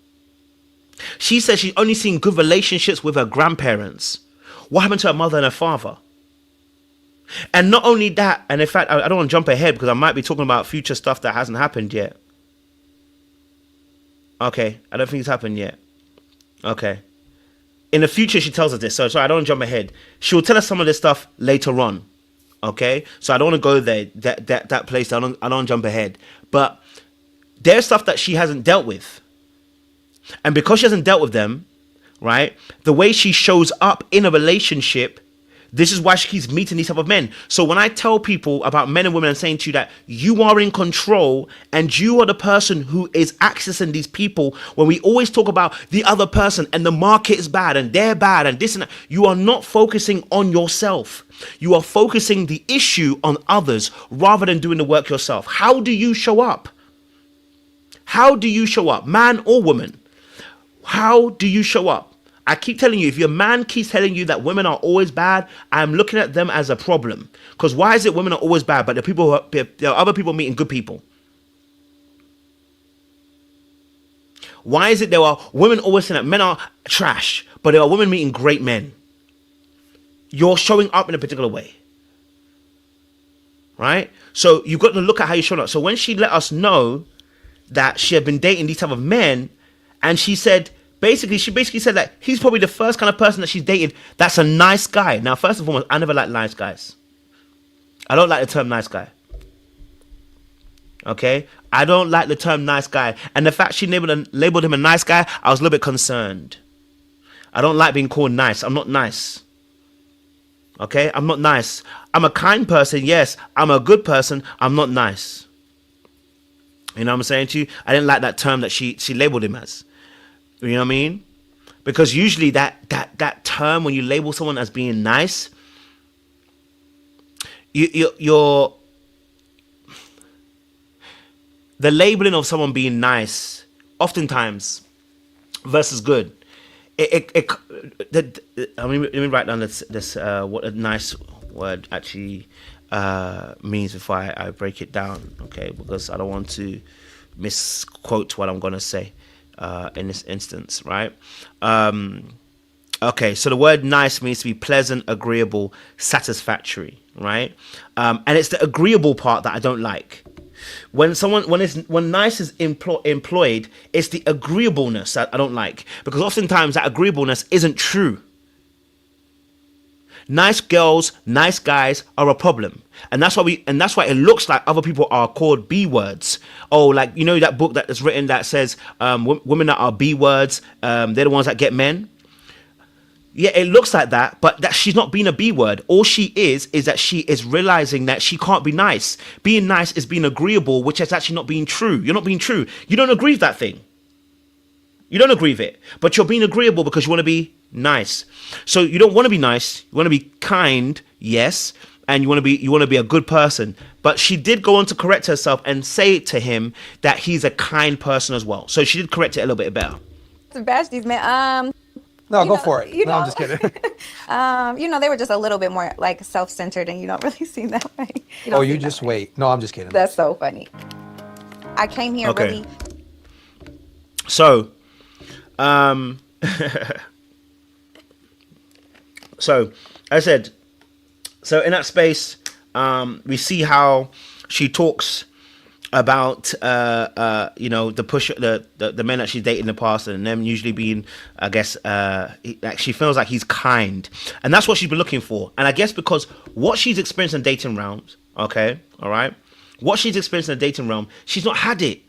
She says she's only seen good relationships with her grandparents. What happened to her mother and her father? And not only that, and in fact, I don't want to jump ahead because I might be talking about future stuff that hasn't happened yet. Okay, I don't think it's happened yet. Okay. in the future, she tells us this. So I don't want to jump ahead. She'll tell us some of this stuff later on. Okay, so I don't want to go there, that place. I don't jump ahead. But there's stuff that she hasn't dealt with, and because she hasn't dealt with them, right? The way she shows up in a relationship, this is why she keeps meeting these type of men. So when I tell people about men and women and saying to you that you are in control and you are the person who is accessing these people, when we always talk about the other person and the market is bad and they're bad and this and that, you are not focusing on yourself. You are focusing the issue on others rather than doing the work yourself. How do you show up? How do you show up, man or woman? How do you show up? I keep telling you, if your man keeps telling you that women are always bad, I'm looking at them as a problem. Because why is it women are always bad, but there are other people meeting good people? Why is it there are women always saying that men are trash, but there are women meeting great men? You're showing up in a particular way. Right? So you've got to look at how you're showing up. So when she let us know that she had been dating these type of men, and she said, she basically said that he's probably the first kind of person that she's dated that's a nice guy. Now, first and foremost, I never liked nice guys. I don't like the term nice guy. Okay? I don't like the term nice guy. And the fact she labeled him a nice guy, I was a little bit concerned. I don't like being called nice. I'm not nice. Okay? I'm not nice. I'm a kind person, yes. I'm a good person. I'm not nice. You know what I'm saying to you? I didn't like that term that she labeled him as. You know what I mean? Because usually that term, when you label someone as being nice, you're the labeling of someone being nice, oftentimes, versus good. Let me write down this what a nice word actually means before I break it down, okay? Because I don't want to misquote what I'm gonna say. In this instance, right? Okay, so the word nice means to be pleasant, agreeable, satisfactory, right? And it's the agreeable part that I don't like. When nice is employed, it's the agreeableness that I don't like, because oftentimes that agreeableness isn't true. Nice girls, nice guys are a problem, and that's why it looks like other people are called B words. Oh, like, you know that book that is written that says women that are B words, they're the ones that get men. Yeah, it looks like that, but that she's not being a B word. All she is that she is realizing that she can't be nice. Being nice is being agreeable, which is actually not being true. You're not being true. You don't agree with that thing. You don't agree with it, but you're being agreeable because you want to be nice. So you don't want to be nice. You want to be kind, yes, and you want to be a good person. But she did go on to correct herself and say to him that he's a kind person as well. So she did correct it a little bit better. Basties, man. No, go for it. No, I'm just kidding. They were just a little bit more like self-centered, and you don't really seem that way. You just wait. No, I'm just kidding. That's so funny. I came here really. So, so I said, so in that space, we see how she talks about the push the men that she's dated in the past, and them usually being, I guess, she feels like he's kind, and that's what she's been looking for. And I guess because what she's experienced in dating realms, okay, all right, what she's experienced in the dating realm, she's not had it,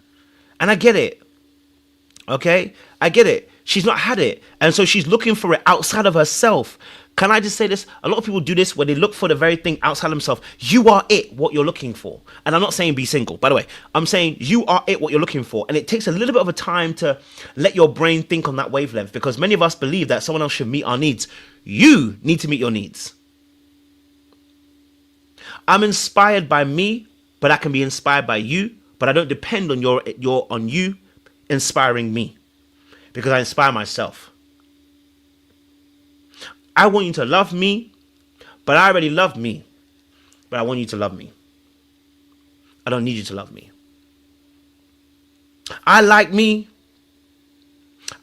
and I get it. Okay, I get it. She's not had it, and so she's looking for it outside of herself. Can I just say this? A lot of people do this where they look for the very thing outside themselves. You are it, what you're looking for. And I'm not saying be single, by the way. I'm saying you are it, what you're looking for. And it takes a little bit of a time to let your brain think on that wavelength, because many of us believe that someone else should meet our needs. You need to meet your needs. I'm inspired by me, but I can be inspired by you, but I don't depend on on you inspiring me, because I inspire myself. I want you to love me, but I already love me. But I want you to love me. I don't need you to love me. I like me.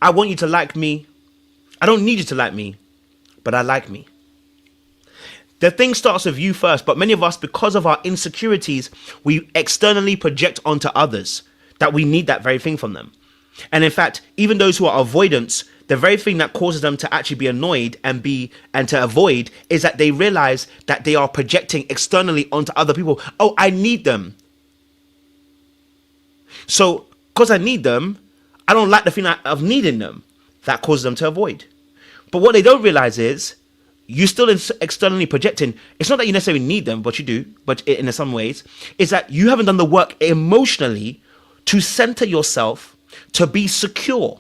I want you to like me. I don't need you to like me, but I like me. The thing starts with you first, but many of us, because of our insecurities, we externally project onto others that we need that very thing from them. And in fact, even those who are avoidants, the very thing that causes them to actually be annoyed and to avoid is that they realize that they are projecting externally onto other people. Oh, I need them. So, because I need them, I don't like the feeling of needing them. That causes them to avoid. But what they don't realize is, you still externally projecting. It's not that you necessarily need them, but you do, but in some ways, is that you haven't done the work emotionally to center yourself, to be secure.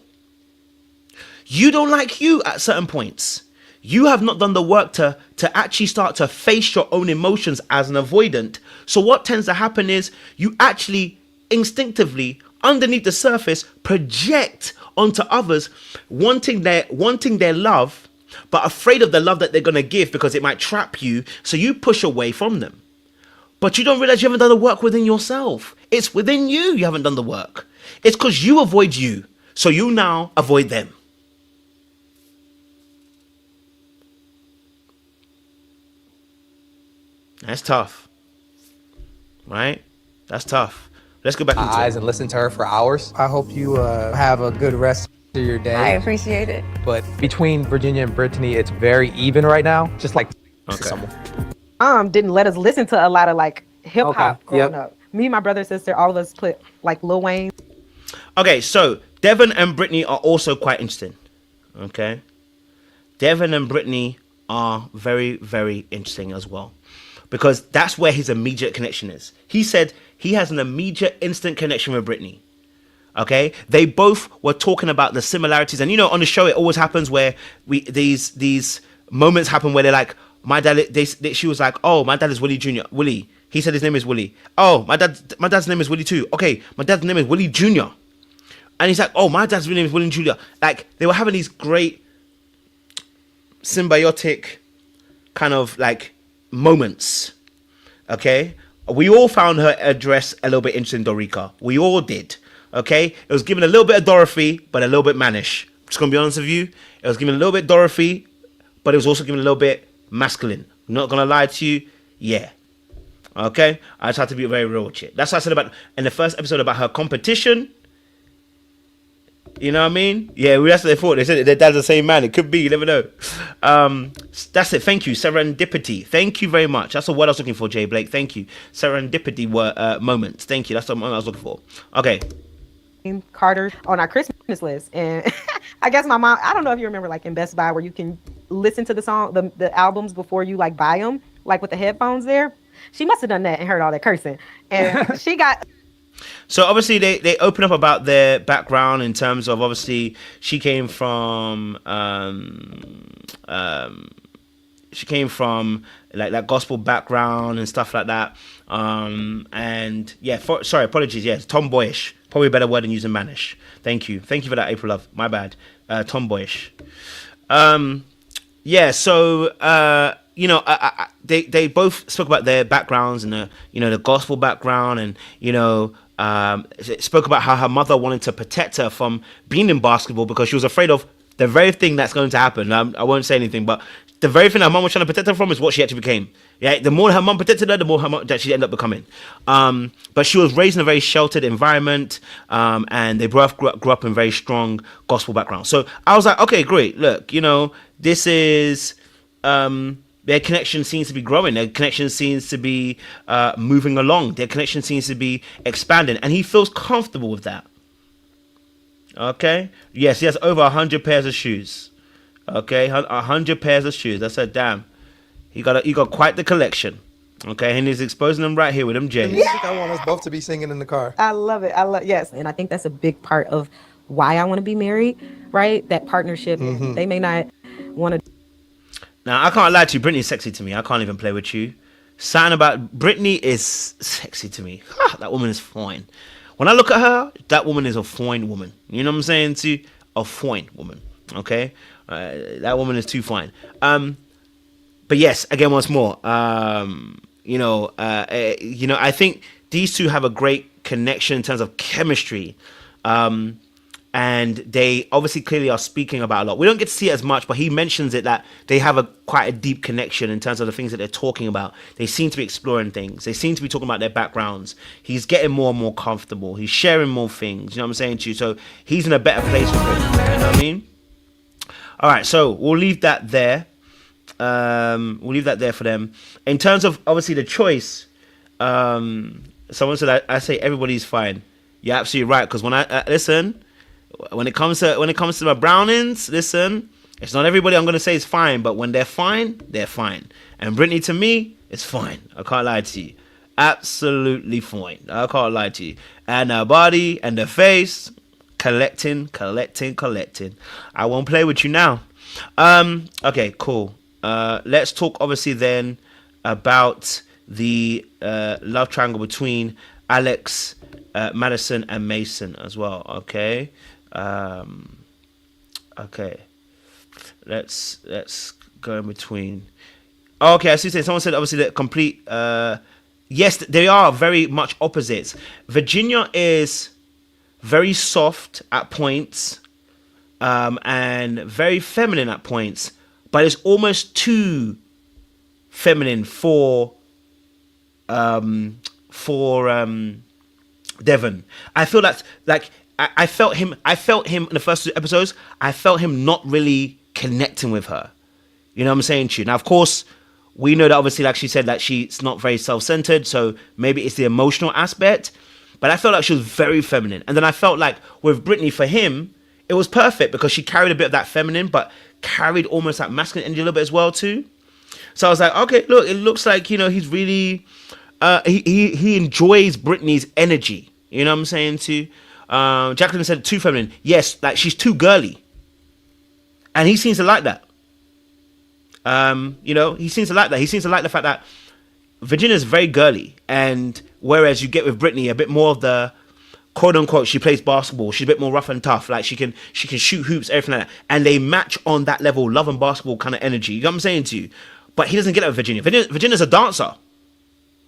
You don't like you at certain points. You have not done the work to actually start to face your own emotions as an avoidant. So what tends to happen is you actually instinctively, underneath the surface, project onto others, wanting their love, but afraid of the love that they're going to give because it might trap you. So you push away from them. But you don't realize you haven't done the work within yourself. It's within you haven't done the work. It's because you avoid you. So you now avoid them. That's tough. Right? That's tough. Let's go back into eyes and listen to her for hours. I hope you have a good rest of your day. I appreciate it. But between Virginia and Brittany, it's very even right now. Just like someone. Didn't let us listen to a lot of like hip hop Okay. growing up. Me, my brother, sister, all of us put like Lil Wayne. Okay, so Devin and Brittany are also quite interesting. Okay, Devin and Brittany are very, very interesting as well, because that's where his immediate connection is. He said he has an immediate, instant connection with Brittany. Okay, they both were talking about the similarities, and you know, on the show, it always happens where these moments happen where they're like, my dad. She was like, oh, my dad is Willie Jr. Willie. He said his name is Willie. Oh, my dad's name is Willie too. Okay, my dad's name is Willie Jr. And he's like, oh, my dad's name is Willie Jr. Like, they were having these great symbiotic kind of like moments. Okay, we all found her address a little bit interesting, Dorica. We all did. Okay, it was giving a little bit of Dorothy, but a little bit mannish. Just gonna be honest with you, it was giving a little bit Dorothy, but it was also giving a little bit masculine. Not gonna lie to you, yeah. Okay, I just have to be very real with you. That's what I said about in the first episode about her competition. You know what I mean? Yeah, that's what they thought. They said their dad's the same man. It could be. You never know. That's it. Thank you. Serendipity. Thank you very much. That's the word I was looking for, Jay Blake. Thank you. Serendipity moments. Thank you. That's the moment I was looking for. Okay. Carter on our Christmas list, and I guess my mom. I don't know if you remember, like in Best Buy, where you can listen to the song, the albums before you like buy them, like with the headphones there. She must have done that and heard all that cursing, and she got. So obviously they open up about their background in terms of, obviously she came from like that gospel background and stuff like that. And yeah, sorry, apologies. Yeah, tomboyish. Probably a better word than using mannish. Thank you for that, April Love. My bad. Tomboyish. Yeah. So you know, they both spoke about their backgrounds and the gospel background, and spoke about how her mother wanted to protect her from being in basketball because she was afraid of the very thing that's going to happen. I won't say anything, but the very thing her mom was trying to protect her from is what she actually became. Yeah, the more her mom protected her, the more her mom that she ended up becoming. But she was raised in a very sheltered environment, and they both grew up in very strong gospel background. So I was like, okay, great. Look, this is their connection seems to be growing. Their connection seems to be moving along. Their connection seems to be expanding, and he feels comfortable with that. Okay. Yes, he has over 100 pairs of shoes. Okay, 100 pairs of shoes. I said, damn, he got quite the collection. Okay, and he's exposing them right here with them J's. Yeah. I want us both to be singing in the car. I love it. Yes, and I think that's a big part of why I want to be married. Right, that partnership. Mm-hmm. They may not want to. Now I can't lie to you, Brittany's sexy to me. I can't even play with you. Something about Brittany is sexy to me. That woman is fine. When I look at her, that woman is a fine woman. You know what I'm saying to you? A fine woman. Okay. That woman is too fine. But yes, again, once more, I think these two have a great connection in terms of chemistry. and they obviously clearly are speaking about a lot. We don't get to see it as much, but he mentions it that they have quite a deep connection in terms of the things that they're talking about. They seem to be exploring things. They seem to be talking about their backgrounds. He's getting more and more comfortable. He's sharing more things. You know what I'm saying to you? So he's in a better place with him. You know what I mean? All right, so we'll leave that there. We'll leave that there for them. In terms of obviously the choice, someone said I say everybody's fine. You're absolutely right, because when I listen. When it comes to my Brownings, listen, it's not everybody I'm gonna say is fine, but when they're fine, they're fine. And Brittany, to me, is fine. I can't lie to you, absolutely fine. I can't lie to you. And her body and her face, collecting. I won't play with you now. Okay, cool. Let's talk obviously then about the love triangle between Alex, Madison, and Mason as well. Okay. Okay, let's go in between. Okay, I see. Someone said obviously that complete. Yes, they are very much opposites. Virginia is very soft at points, and very feminine at points, but it's almost too feminine for Devin. I feel that's like. I felt him in the first 2 episodes. I felt him not really connecting with her. You know what I'm saying to you? Now, of course, we know that obviously, like she said, that she's not very self-centered. So maybe it's the emotional aspect. But I felt like she was very feminine. And then I felt like with Brittany, for him, it was perfect because she carried a bit of that feminine, but carried almost that masculine energy a little bit as well too. So I was like, okay, look, it looks like, you know, he's really, he enjoys Brittany's energy. You know what I'm saying too? Jacqueline said too feminine. Yes, like she's too girly, and he seems to like that. You know, he seems to like that. He seems to like the fact that Virginia's very girly, and whereas you get with Brittany a bit more of the quote unquote, she plays basketball. She's a bit more rough and tough. Like she can shoot hoops, everything like that, and they match on that level, love and basketball kind of energy. You know what I'm saying to you? But he doesn't get it with Virginia. Virginia's a dancer,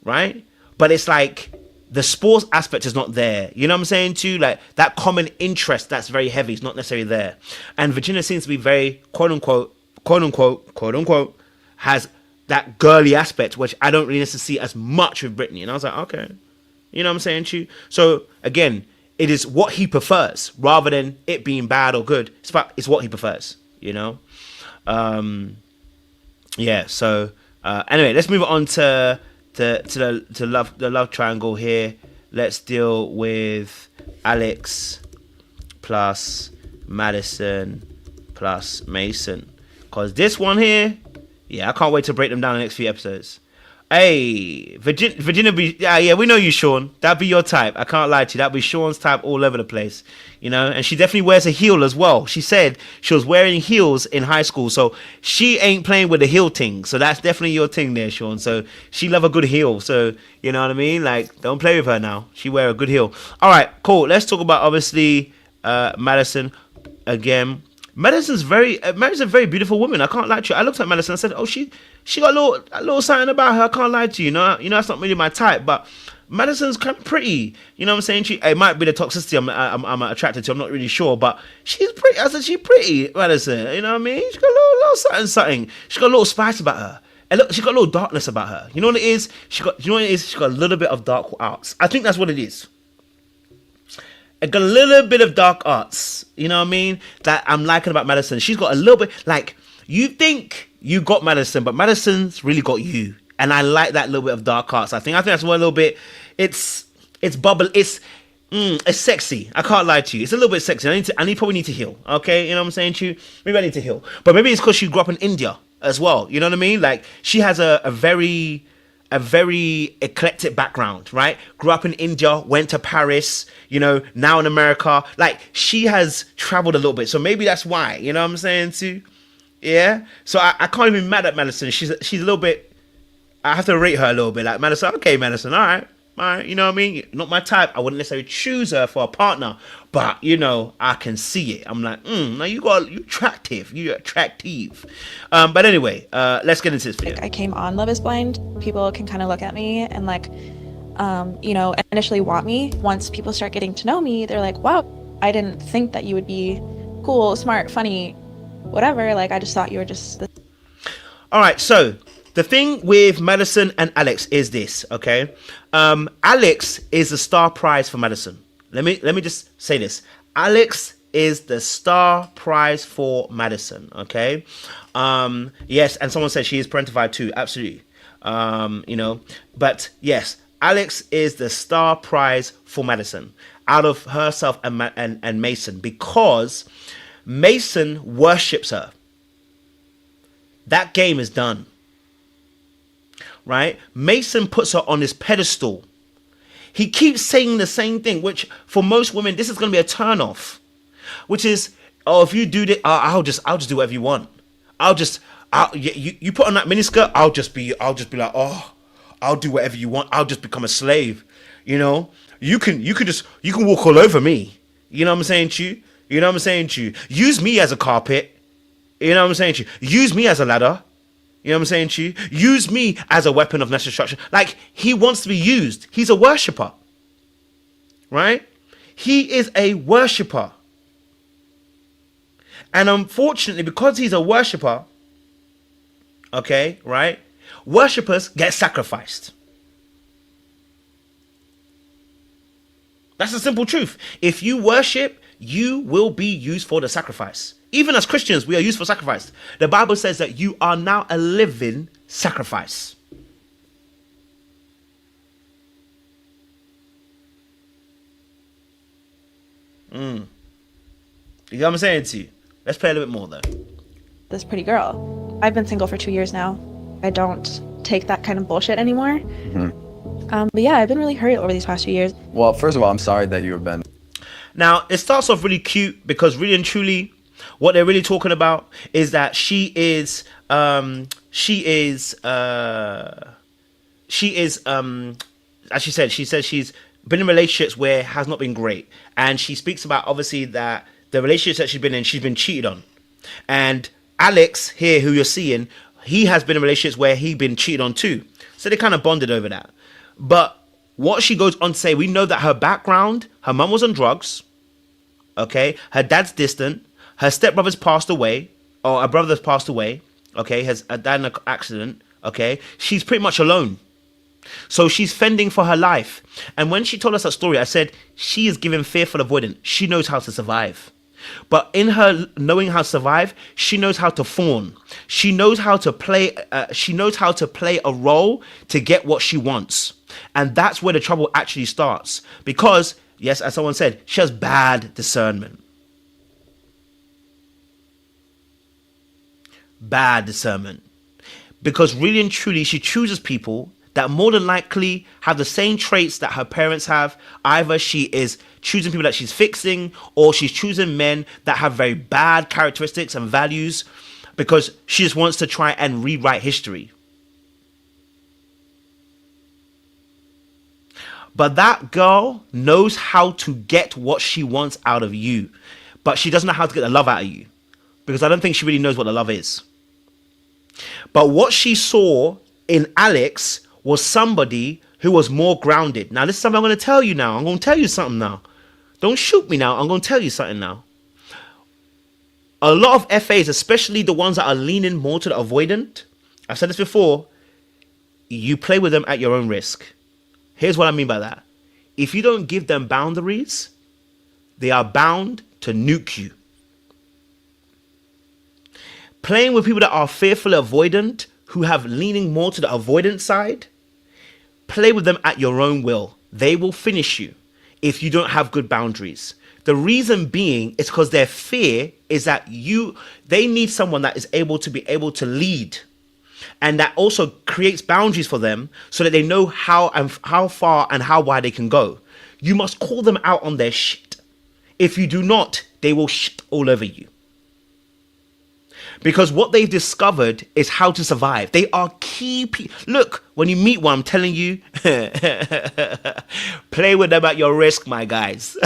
right? But it's like the sports aspect is not there. You know what I'm saying too? Like that common interest that's very heavy is not necessarily there. And Virginia seems to be very quote unquote, has that girly aspect, which I don't really necessarily see as much with Brittany. And I was like, okay. You know what I'm saying to you? So again, it is what he prefers rather than it being bad or good. It's what he prefers, you know? Yeah, so anyway, let's move on to the love triangle here. Let's deal with Alex plus Madison plus Mason, because this one here, yeah, I can't wait to break them down in the next few episodes. Hey, Virginia be, yeah, we know you, Sean. That'd be your type. I can't lie to you. That'd be Sean's type all over the place, you know. And she definitely wears a heel as well. She said she was wearing heels in high school, so she ain't playing with the heel thing. So that's definitely your thing there, Sean. So she love a good heel. So you know what I mean? Like, don't play with her now. She wear a good heel. All right, cool. Let's talk about obviously Madison again. Madison's a very beautiful woman. I can't lie to you. I looked at Madison and I said, oh, she got a little something about her. I can't lie to you. You know, that's not really my type, but Madison's kind of pretty. You know what I'm saying? It might be the toxicity I'm attracted to. I'm not really sure, but she's pretty. I said she's pretty, Madison. You know what I mean? She's got a little something. She's got a little spice about her. And look, she's got a little darkness about her. You know what it is? She's got a little bit of dark arts. I think that's what it is. It got a little bit of dark arts, you know what I mean, that I'm liking about Madison. She's got a little bit, like, you think you got Madison, but Madison's really got you. And I like that little bit of dark arts. I think that's one little bit, it's bubble, it's sexy. I can't lie to you. It's a little bit sexy. I probably need to heal, okay? You know what I'm saying to you? Maybe I need to heal. But maybe it's because she grew up in India as well, you know what I mean? Like, she has a very eclectic background, right? Grew up in India, went to Paris, you know, now in America. Like, she has traveled a little bit. So maybe that's why, you know what I'm saying too? Yeah? So I can't even be mad at Madison. She's a little bit, I have to rate her a little bit. Like, Madison, okay, Madison, all right, you know what I mean? Not my type. I wouldn't necessarily choose her for a partner, but, you know, I can see it. I'm like, now you attractive. But anyway, let's get into this video. Like, I came on Love is Blind. People can kind of look at me and, like, you know, initially want me. Once people start getting to know me, they're like, wow, I didn't think that you would be cool, smart, funny, whatever. Like, I just thought you were just this. All right, so the thing with Madison and Alex is this, okay? Alex is the star prize for Madison. Let me just say this. Alex is the star prize for Madison, okay? Yes, and someone said she is parentified too, absolutely. You know, but yes, Alex is the star prize for Madison out of herself and Mason, because Mason worships her. That game is done, right? Mason puts her on this pedestal. He keeps saying the same thing, which for most women, this is going to be a turn off, which is, oh, if you do this, I'll just do whatever you want. You put on that miniskirt, I'll just be like, oh, I'll do whatever you want. I'll just become a slave. You know, you can walk all over me. You know what I'm saying to you? You know what I'm saying to you? Use me as a carpet. You know what I'm saying to you? Use me as a ladder. You know what I'm saying to you? Use me as a weapon of mass destruction. Like, he wants to be used. He's a worshipper. Right? He is a worshipper. And unfortunately, because he's a worshipper, okay, right? Worshippers get sacrificed. That's the simple truth. If you worship, you will be used for the sacrifice. Even as Christians, we are used for sacrifice. The Bible says that you are now a living sacrifice. You know what I'm saying to you? Let's play a little bit more though. This pretty girl. I've been single for 2 years now. I don't take that kind of bullshit anymore. But yeah, I've been really hurt over these past 2 years. Well, first of all, I'm sorry that you have been. Now, it starts off really cute because really and truly, what they're really talking about is that she is as she said, she's been in relationships where it has not been great. And she speaks about, obviously, that the relationships that she's been cheated on. And Alex here, who you're seeing, he has been in relationships where he's been cheated on too. So they kind of bonded over that. But what she goes on to say, we know that her background, her mum was on drugs, okay? Her dad's distant. Her stepbrother's passed away, or her brother's passed away, okay? Has died in an accident, okay? She's pretty much alone. So she's fending for her life. And when she told us that story, I said, she is given fearful avoidant. She knows how to survive. But in her knowing how to survive, she knows how to fawn. She knows how to play. She knows how to play a role to get what she wants, and that's where the trouble actually starts. Because yes, as someone said, she has bad discernment. Bad discernment. Because really and truly, she chooses people that more than likely have the same traits that her parents have. Either she is choosing people that she's fixing, or she's choosing men that have very bad characteristics and values, because she just wants to try and rewrite history. But that girl knows how to get what she wants out of you, but she doesn't know how to get the love out of you, because I don't think she really knows what the love is. But what she saw in Alex was somebody who was more grounded. Now, this is something I'm going to tell you now. I'm going to tell you something now. Don't shoot me now. I'm going to tell you something now. A lot of FAs, especially the ones that are leaning more to the avoidant, I've said this before, you play with them at your own risk. Here's what I mean by that. If you don't give them boundaries, they are bound to nuke you. Playing with people that are fearfully avoidant, who have leaning more to the avoidant side, play with them at your own will. They will finish you if you don't have good boundaries. The reason being is because their fear is that they need someone that is able to lead, and that also creates boundaries for them so that they know how far and how wide they can go. You must call them out on their shit. If you do not, they will shit all over you. Because what they've discovered is how to survive. They are key people. Look, when you meet one, I'm telling you, play with them at your risk, my guys.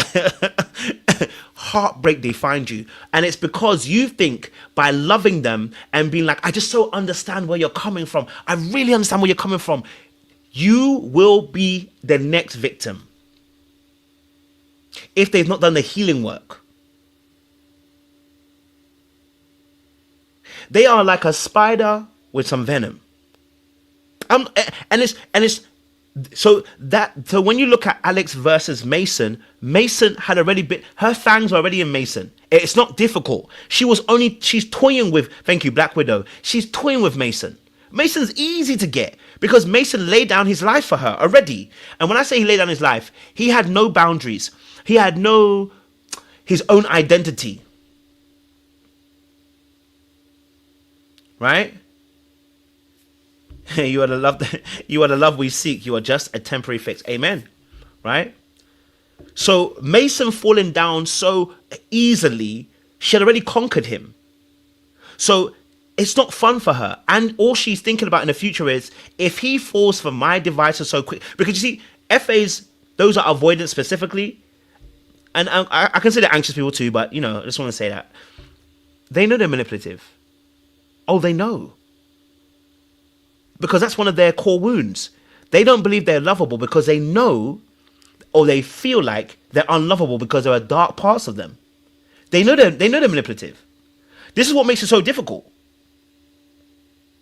Heartbreak, they find you. And it's because you think by loving them and being like, I just so understand where you're coming from. I really understand where you're coming from. You will be the next victim. if they've not done the healing work. They are like a spider with some venom. And it's so when you look at Alex versus Mason, Mason had already been, her fangs were already in Mason. It's not difficult. She's toying with, thank you, Black Widow. She's toying with Mason. Mason's easy to get because Mason laid down his life for her already. And when I say he laid down his life, he had no boundaries. He had his own identity. Right? You are the love we seek. You are just a temporary fix. Amen. Right? So Mason falling down so easily, she had already conquered him. So it's not fun for her. And all she's thinking about in the future is, if he falls for my devices so quick, because you see, FAs, those are avoidance specifically. And I consider anxious people too, but I just want to say that. They know they're manipulative. Oh, they know. Because that's one of their core wounds. They don't believe they're lovable because they know, or they feel like they're unlovable because there are dark parts of them. They know they're manipulative. This is what makes it so difficult.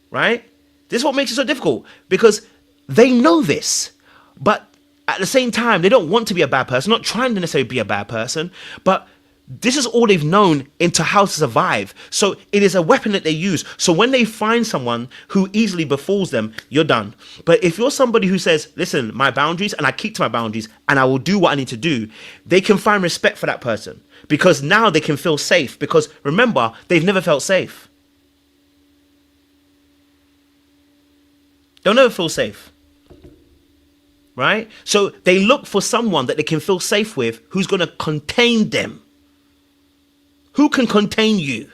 Right? This is what makes it so difficult because they know this, but at the same time, they don't want to be a bad person, not trying to necessarily be a bad person, but this is all they've known into how to survive. So it is a weapon that they use. So when they find someone who easily befalls them, you're done. But if you're somebody who says, listen, my boundaries, and I keep to my boundaries, and I will do what I need to do, they can find respect for that person because now they can feel safe. Because remember, they've never felt safe. They'll never feel safe. Right? So they look for someone that they can feel safe with who's going to contain them. Who can contain you?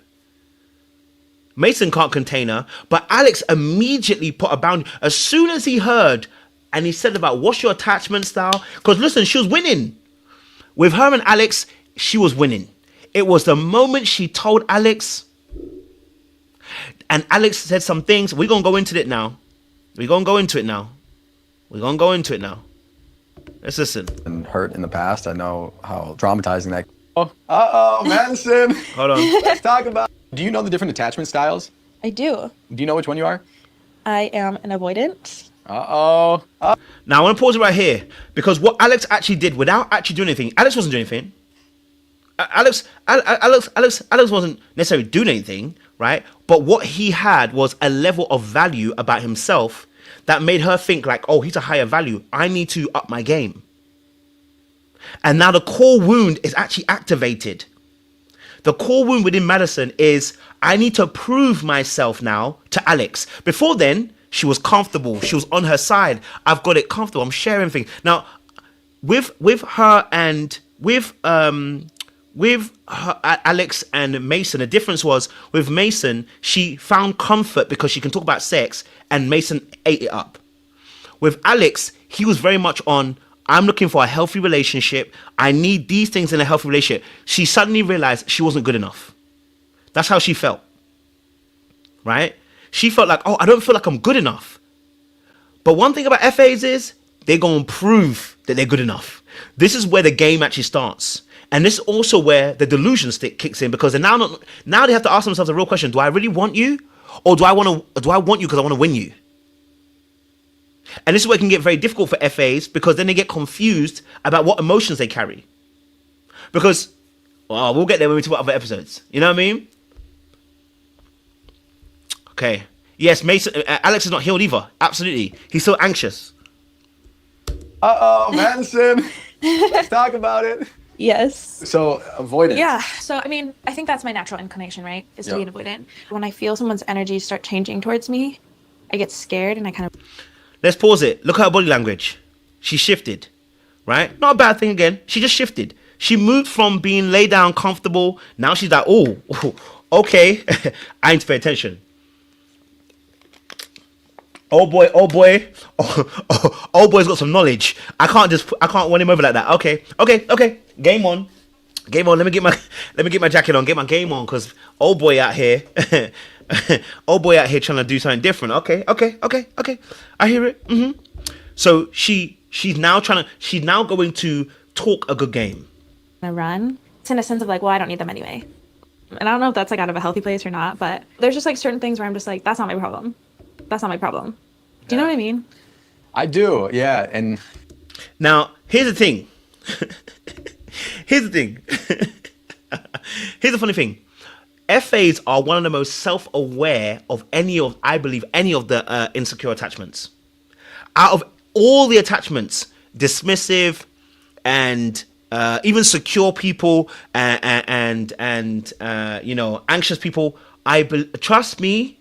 Mason can't contain her, but Alex immediately put a boundary. As soon as he heard and he said about what's your attachment style, because listen, she was winning. With her and Alex, she was winning. It was the moment she told Alex, and Alex said some things. We're going to go into it now. We're going to go into it now. Let's listen. Been hurt in the past. I know how traumatizing that. Madison. Hold on. Let's talk about. Do you know the different attachment styles? I do. Do you know which one you are? I am an avoidant. Now I want to pause it right here because what Alex actually did without actually doing anything, Alex wasn't doing anything. Alex wasn't necessarily doing anything, right? But what he had was a level of value about himself that made her think like, oh, he's a higher value. I need to up my game. And now the core wound is actually activated. The core wound within Madison is, I need to prove myself now to Alex. Before then, she was comfortable. She was on her side. I've got it comfortable. I'm sharing things. Now, with her and with Alex and Mason, the difference was with Mason, she found comfort because she can talk about sex, and Mason ate it up. With Alex, he was very much on, I'm looking for a healthy relationship. I need these things in a healthy relationship. She suddenly realized she wasn't good enough. That's how she felt. Right? She felt like, oh, I don't feel like I'm good enough. But one thing about FAs is they're going to prove that they're good enough. This is where the game actually starts. And this is also where the delusion stick kicks in, because now they have to ask themselves the real question: do I really want you, or do I want you because I want to win you? And this is where it can get very difficult for FAs, because then they get confused about what emotions they carry. Because, well, we'll get there when we talk about other episodes. You know what I mean? Okay. Yes, Mason. Alex is not healed either. Absolutely, he's so anxious. Madison. Let's talk about it. Yes. So, avoidance. Yeah. So, I mean, I think that's my natural inclination, right? Is to be an avoidant. When I feel someone's energy start changing towards me, I get scared and I kind of... Let's pause it. Look at her body language. She shifted, right? Not a bad thing again. She just shifted. She moved from being laid down, comfortable. Now she's like, oh, okay. I need to pay attention. Oh boy. Oh boy's got some knowledge. I can't win him over like that. Okay. Game on. Let me get my jacket on. Get my game on, because old boy out here trying to do something different. Okay. I hear it. So she's now going to talk a good game. I run. It's in a sense of like, well, I don't need them anyway. And I don't know if that's like out of a healthy place or not, but there's just like certain things where I'm just like, that's not my problem. That's not my problem. Do you know what I mean? I do, yeah. And now, here's the thing. Here's the thing. Here's the funny thing. FAs are one of the most self-aware of I believe, any of the insecure attachments. Out of all the attachments, dismissive and even secure people and anxious people, trust me,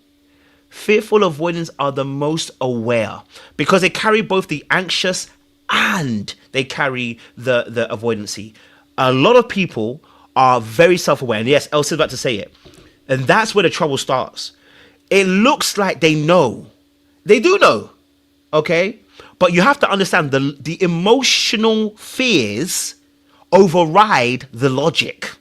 fearful avoidants are the most aware because they carry both the anxious and they carry the avoidancy. A lot of people are very self-aware, and yes, Elsie's about to say it, and that's where the trouble starts. It looks like they know. They do know, okay? But you have to understand the emotional fears override the logic.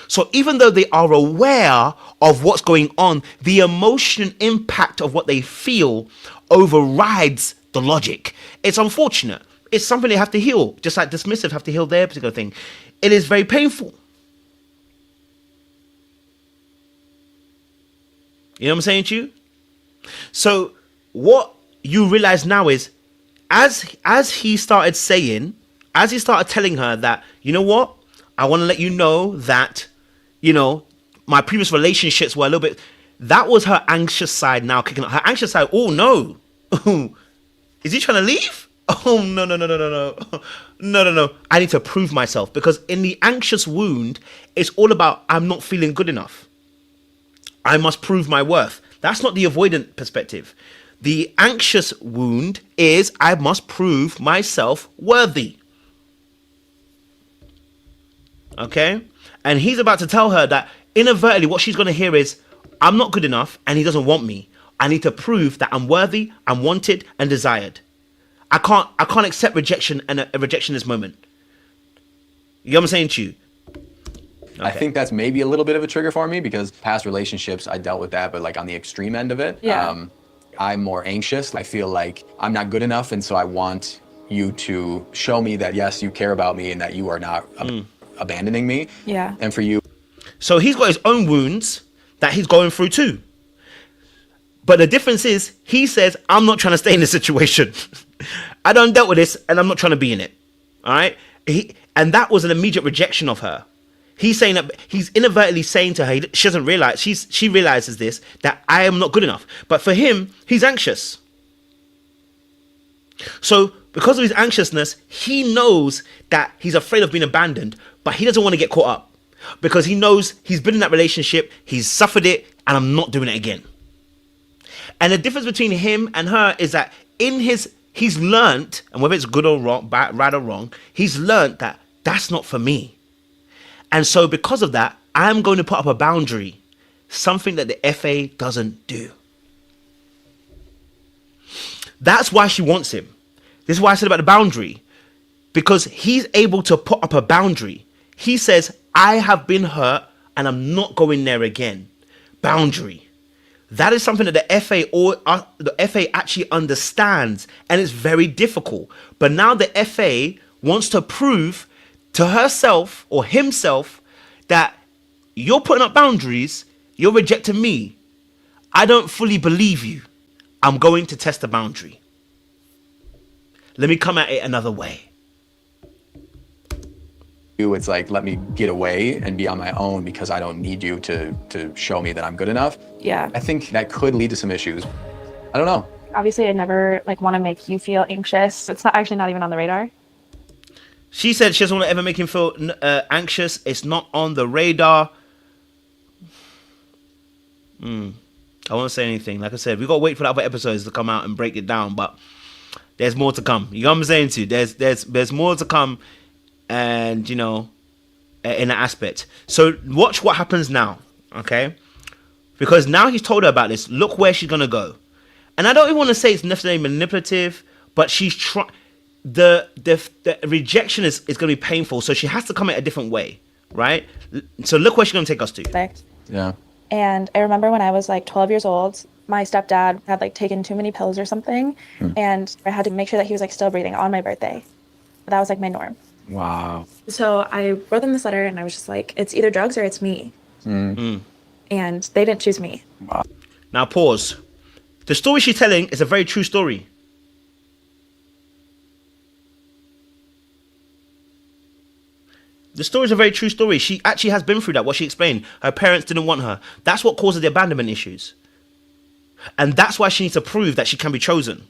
So even though they are aware of what's going on, the emotion impact of what they feel overrides the logic. It's unfortunate. It's something they have to heal, just like dismissive have to heal their particular thing. It is very painful. You know what I'm saying to you? So what you realize now is, as he started telling her that, you know what, I want to let you know that, you know, my previous relationships were a little bit, that was her anxious side now kicking up. Her anxious side, oh no, is he trying to leave? Oh, no. I need to prove myself, because in the anxious wound, it's all about, I'm not feeling good enough. I must prove my worth. That's not the avoidant perspective. The anxious wound is, I must prove myself worthy. Okay? And he's about to tell her that inadvertently what she's going to hear is, I'm not good enough and he doesn't want me. I need to prove that I'm worthy, I'm wanted and desired. I can't accept rejection and a rejection in this moment. You know what I'm saying to you? Okay. I think that's maybe a little bit of a trigger for me, because past relationships, I dealt with that, but like on the extreme end of it, I'm more anxious. I feel like I'm not good enough, and so I want you to show me that, yes, you care about me and that you are not abandoning me. Yeah. And for you. So he's got his own wounds that he's going through too. But the difference is, he says, I'm not trying to stay in this situation. I done dealt with this and I'm not trying to be in it. All right? And that was an immediate rejection of her. He's saying that, he's inadvertently saying to her, she doesn't realize, she realizes this, that I am not good enough. But for him, he's anxious. So because of his anxiousness, he knows that he's afraid of being abandoned, but he doesn't want to get caught up because he knows he's been in that relationship, he's suffered it, and I'm not doing it again. And the difference between him and her is that he's learnt, and whether it's good or wrong, right or wrong, he's learnt that that's not for me. And so because of that, I'm going to put up a boundary, something that the FA doesn't do. That's why she wants him. This is why I said about the boundary, because he's able to put up a boundary. He says, I have been hurt and I'm not going there again. Boundary. That is something that the FA actually understands, and it's very difficult. But now the FA wants to prove to herself or himself that you're putting up boundaries, you're rejecting me. I don't fully believe you. I'm going to test the boundary. Let me come at it another way. It's like, let me get away and be on my own because I don't need you to show me that I'm good enough. Yeah. I think that could lead to some issues. I don't know. Obviously, I never want to make you feel anxious. It's not even on the radar. She said she doesn't want to ever make him feel anxious. It's not on the radar. I won't say anything. Like I said, we got to wait for the other episodes to come out and break it down. But there's more to come. You know what I'm saying to you? There's more to come, and in that aspect. So watch what happens now, okay? Because now he's told her about this. Look where she's gonna go, and I don't even want to say it's necessarily manipulative, but she's trying. The rejection is going to be painful, so she has to come at a different way, right? So look where she's going to take us to. Perfect. Yeah. And I remember when I was 12 years old, my stepdad had taken too many pills or something, and I had to make sure that he was still breathing on my birthday. That was my norm. Wow. So I wrote them this letter and I was just like, it's either drugs or it's me. And they didn't choose me. Now pause. The story she's telling is a very true story. The story is a very true story. She actually has been through that, what she explained. Her parents didn't want her. That's what causes the abandonment issues. And that's why she needs to prove that she can be chosen.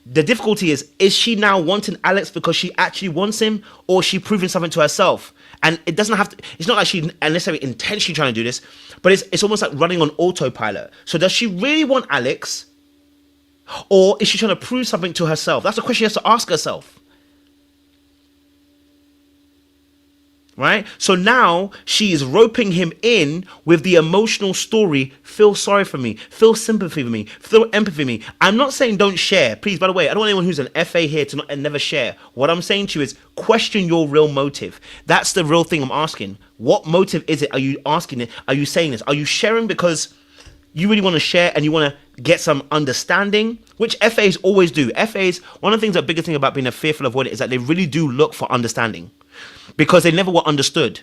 The difficulty is she now wanting Alex because she actually wants him, or is she proving something to herself? And it doesn't have to, it's not like she necessarily intentionally trying to do this, but it's almost like running on autopilot. So does she really want Alex, or is she trying to prove something to herself? That's a question she has to ask herself. Right? So now she is roping him in with the emotional story. Feel sorry for me. Feel sympathy for me. Feel empathy for me. I'm not saying don't share. Please, by the way, I don't want anyone who's an FA here to not and never share. What I'm saying to you is question your real motive. That's the real thing I'm asking. What motive is it? Are you asking it? Are you saying this? Are you sharing because you really want to share and you want to get some understanding? Which FAs always do. FAs, one of the things, the biggest thing about being a fearful avoider is that they really do look for understanding. Because they never were understood.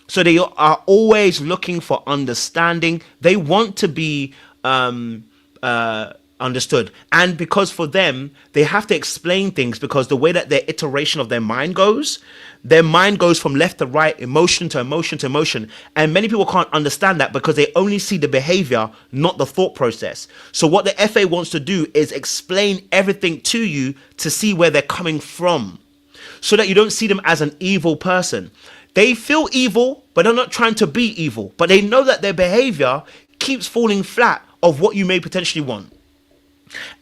So they are always looking for understanding. They want to be understood. And because for them, they have to explain things, because the way that their iteration of their mind goes from left to right, emotion to emotion to emotion. And many people can't understand that because they only see the behavior, not the thought process. So what the FA wants to do is explain everything to you to see where they're coming from, so that you don't see them as an evil person. They feel evil, but they're not trying to be evil. But they know that their behavior keeps falling flat of what you may potentially want.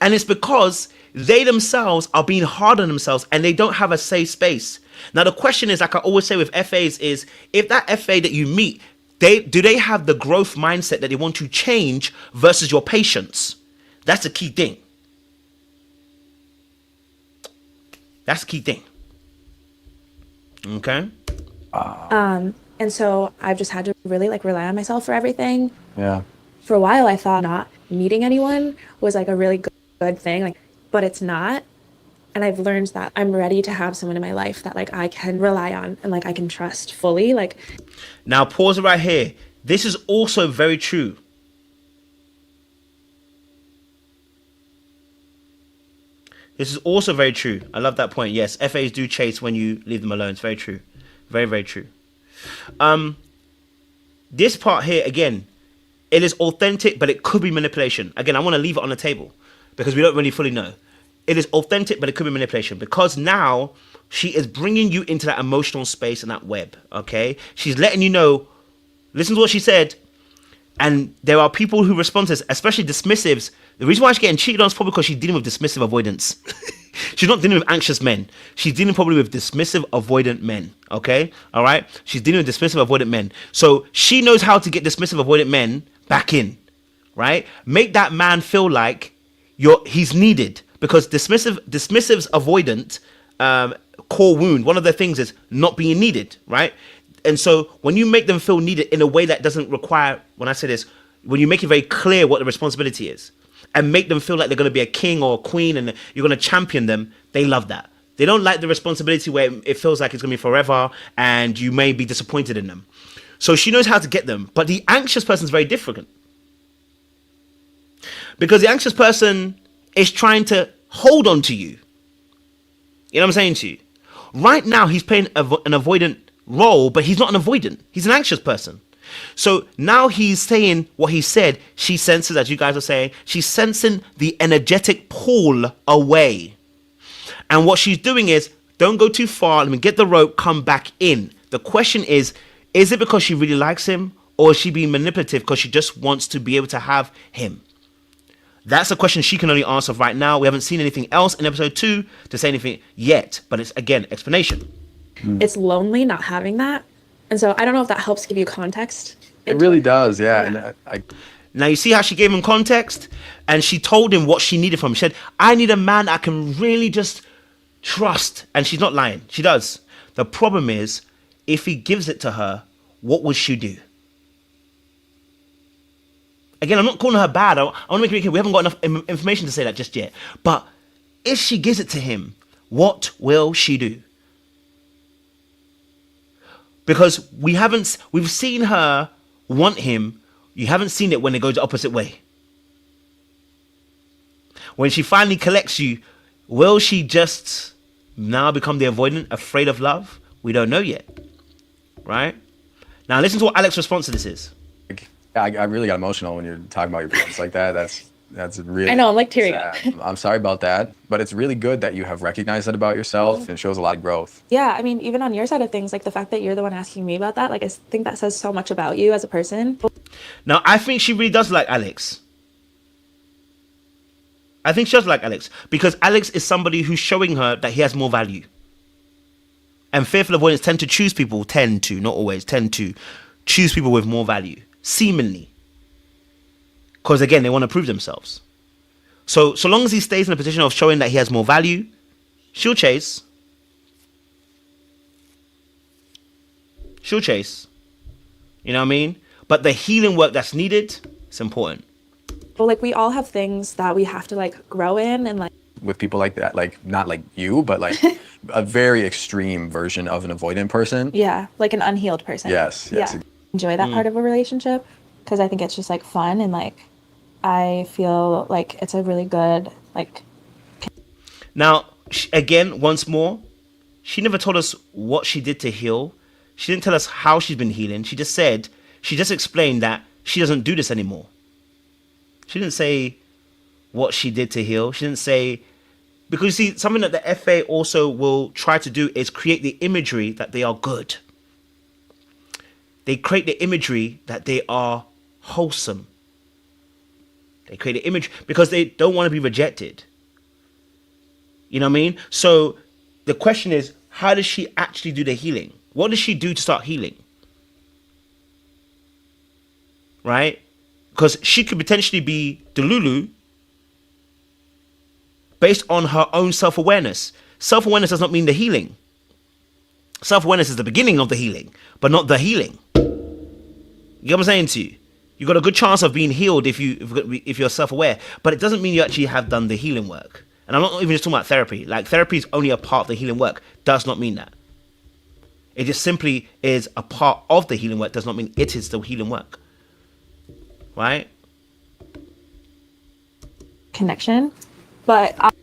And it's because they themselves are being hard on themselves and they don't have a safe space. Now, the question is, like I always say with FAs, is if that FA that you meet, do they have the growth mindset that they want to change versus your patience? That's the key thing. That's the key thing. Okay. And so I've just had to really like rely on myself for everything. Yeah. For a while, I thought not meeting anyone was like a really good thing, like, but it's not. And I've learned that I'm ready to have someone in my life that like I can rely on and like I can trust fully. Like, now pause right here. This is also very true. This is also very true. I love that point. Yes, FAs do chase when you leave them alone. It's very true. Very, very true. This part here, again, it is authentic, but it could be manipulation. Again, I want to leave it on the table because we don't really fully know. It is authentic, but it could be manipulation, because now she is bringing you into that emotional space and that web, okay? She's letting you know, listen to what she said, and there are people who respond to this, especially dismissives. The reason why she's getting cheated on is probably because she's dealing with dismissive avoidance. She's not dealing with anxious men. She's dealing probably with dismissive avoidant men. Okay? All right? She's dealing with dismissive avoidant men. So she knows how to get dismissive avoidant men back in. Right? Make that man feel like he's needed. Because dismissive's avoidant core wound, one of the things is not being needed. Right? And so when you make them feel needed in a way that doesn't require, when I say this, when you make it very clear what the responsibility is, and make them feel like they're going to be a king or a queen and you're going to champion them, they love that. They don't like the responsibility where it feels like it's going to be forever and you may be disappointed in them. So she knows how to get them. But the anxious person is very different. Because the anxious person is trying to hold on to you. You know what I'm saying to you? Right now, he's playing an avoidant role, but he's not an avoidant. He's an anxious person. So now he's saying what he said. She senses, as you guys are saying, she's sensing the energetic pull away. And what she's doing is, don't go too far. Let me get the rope, come back in. The question is it because she really likes him, or is she being manipulative because she just wants to be able to have him? That's a question she can only answer right now. We haven't seen anything else in episode 2 to say anything yet, but it's, again, explanation. It's lonely not having that. And so I don't know if that helps give you context. It really does, yeah. And now you see how she gave him context, and she told him what she needed from him. She said, I need a man I can really just trust. And she's not lying. She does. The problem is, if he gives it to her, what would she do? Again, I'm not calling her bad. I want to make it clear. We haven't got enough information to say that just yet. But if she gives it to him, what will she do? because we've seen her want him. You haven't seen it when it goes the opposite way. When she finally collects you, will she just now become the avoidant, afraid of love? We don't know yet, right? Now listen to what Alex's response to this is. I really got emotional when you're talking about your parents like that. That's really. I know, I'm like tearing sad. up. I'm sorry about that, but it's really good that you have recognized that about yourself, and it shows a lot of growth. Yeah, I mean, even on your side of things, like the fact that you're the one asking me about that, like I think that says so much about you as a person. Now, I think she really does like Alex. I think she does like Alex because Alex is somebody who's showing her that he has more value. And fearful avoidants tend to choose people, not always, tend to choose people with more value, seemingly. Because again, they want to prove themselves. So long as he stays in a position of showing that he has more value, she'll chase. She'll chase. You know what I mean? But the healing work that's needed, it's important. But like we all have things that we have to like grow in and like. With people like that, like not like you, but like a very extreme version of an avoidant person. Yeah, like an unhealed person. Yes. Yeah. Enjoy that part of a relationship because I think it's just like fun and like I feel like it's a really good like. Now, again, once more, she never told us what she did to heal. She didn't tell us how she's been healing. She just explained that she doesn't do this anymore. She didn't say what she did to heal. She didn't say, because you see, something that the FA also will try to do is create the imagery that they are good. They create the imagery that they are wholesome. They create an image because they don't want to be rejected. You know what I mean? So the question is, how does she actually do the healing? What does she do to start healing? Right? Because she could potentially be Delulu based on her own self-awareness. Self-awareness does not mean the healing. Self-awareness is the beginning of the healing, but not the healing. You get what I'm saying to you? You've got a good chance of being healed if you're self-aware, but it doesn't mean you actually have done the healing work. And I'm not even just talking about therapy. Like, therapy is only a part of the healing work. Does not mean that. It just simply is a part of the healing work. Does not mean it is the healing work. Right? Connection. But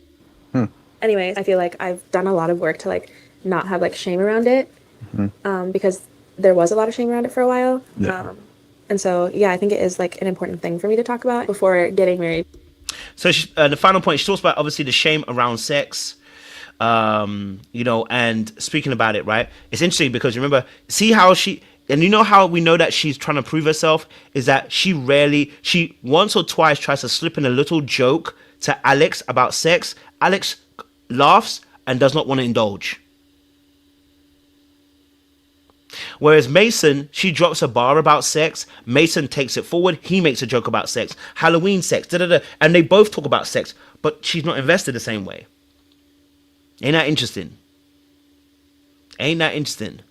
anyways, I feel like I've done a lot of work to like not have like shame around it because there was a lot of shame around it for a while. Yeah. And so, yeah, I think it is like an important thing for me to talk about before getting married. So the final point, she talks about obviously the shame around sex, you know, and speaking about it, right? It's interesting because remember, see how and you know how we know that she's trying to prove herself is that she once or twice tries to slip in a little joke to Alex about sex. Alex laughs and does not want to indulge. Whereas Mason, she drops a bar about sex. Mason takes it forward. He makes a joke about sex. Halloween sex. And they both talk about sex. But she's not invested the same way. Ain't that interesting? Ain't that interesting?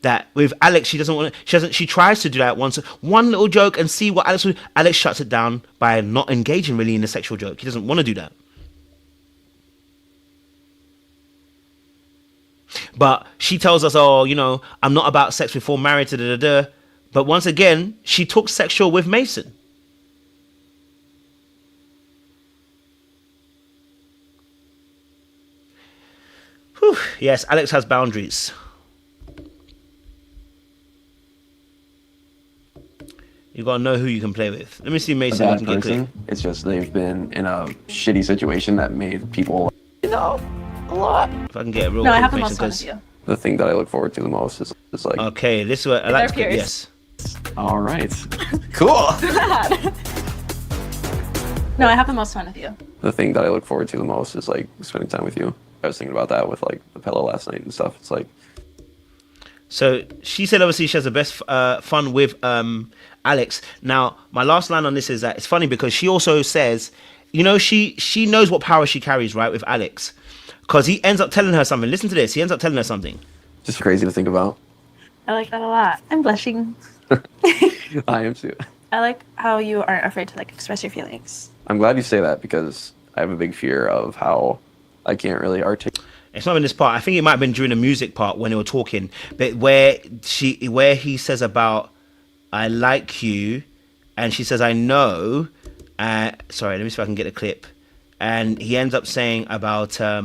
That with Alex, she doesn't want to. She tries to do that once. One little joke and see what Alex will do. Alex shuts it down by not engaging really in the sexual joke. He doesn't want to do that. But she tells us, oh, you know, I'm not about sex before marriage, But once again, she took sexual with Mason. Whew. Yes, Alex has boundaries. You gotta know who you can play with. Let me see Mason. A bad person. It's just they've been in a shitty situation that made people, you know, a lot. If I can get a real No, I have the information, most fun with you. The thing that I look forward to the most is like. Okay, this is what I like. They're Yes. All right. Cool. No, I have the most fun with you. The thing that I look forward to the most is like spending time with you. I was thinking about that with like the pillow last night and stuff. It's like. So she said obviously she has the best fun with Alex. Now, my last line on this is that it's funny because she also says, you know, she knows what power she carries, right, with Alex. Because he ends up telling her something. Listen to this. He ends up telling her something. Just crazy to think about. I like that a lot. I'm blushing. I am too. I like how you aren't afraid to like express your feelings. I'm glad you say that because I have a big fear of how I can't really articulate. It's not in this part. I think it might have been during the music part when they were talking, but where he says about I like you, and she says I know. Sorry, let me see if I can get the clip. And he ends up saying about there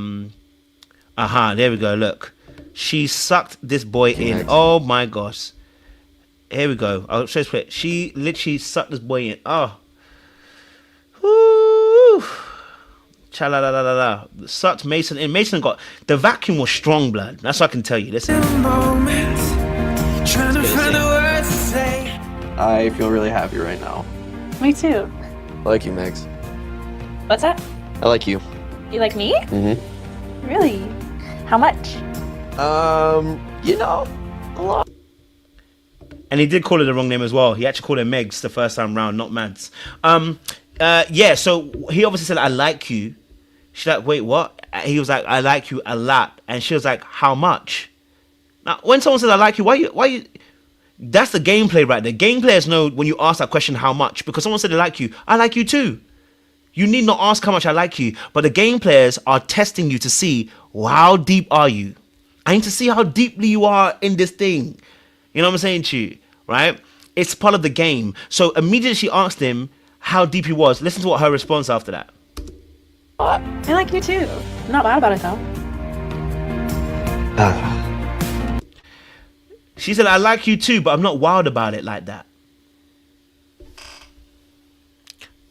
we go. Look, she sucked this boy in. Oh my gosh. Here we go. I'll show you. She literally sucked this boy in. Oh. Woo. Cha-la-la-la-la-la. Sucked Mason in. Mason got... The vacuum was strong, blood. That's what I can tell you. Listen. I feel really happy right now. Me too. I like you, Megs. What's that? I like you. You like me? Mm-hmm. Really? How much? You know, a lot. And he did call her the wrong name as well. He actually called her Megs the first time round, not Mads. Yeah, so he obviously said, I like you. She's like, wait, what? He was like, I like you a lot. And she was like, how much? Now, when someone says, I like you, why you... That's the gameplay right there. Game players know when you ask that question, how much? Because someone said, I like you too. You need not ask how much I like you. But the game players are testing you to see, well, how deep are you? I need to see how deeply you are in this thing. You know what I'm saying to you? Right? It's part of the game. So immediately she asked him how deep he was. Listen to what her response after that. I like you too. I'm not mad about it though. She said, I like you too, but I'm not wild about it like that.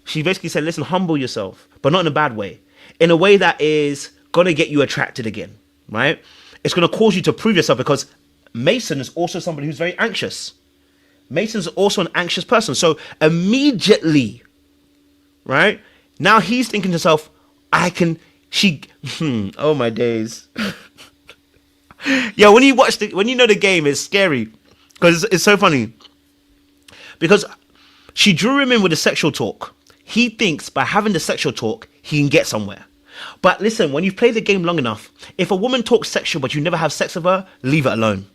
She basically said, listen, humble yourself, but not in a bad way. In a way that is going to get you attracted again, right? It's going to cause you to prove yourself, because Mason is also somebody who's very anxious. Mason's also an anxious person. So immediately, right? Now he's thinking to himself, oh my days. Yeah, when you know the game, it's scary. Because it's so funny. Because she drew him in with the sexual talk. He thinks by having the sexual talk, he can get somewhere. But listen, when you've played the game long enough, if a woman talks sexual but you never have sex with her, leave it alone.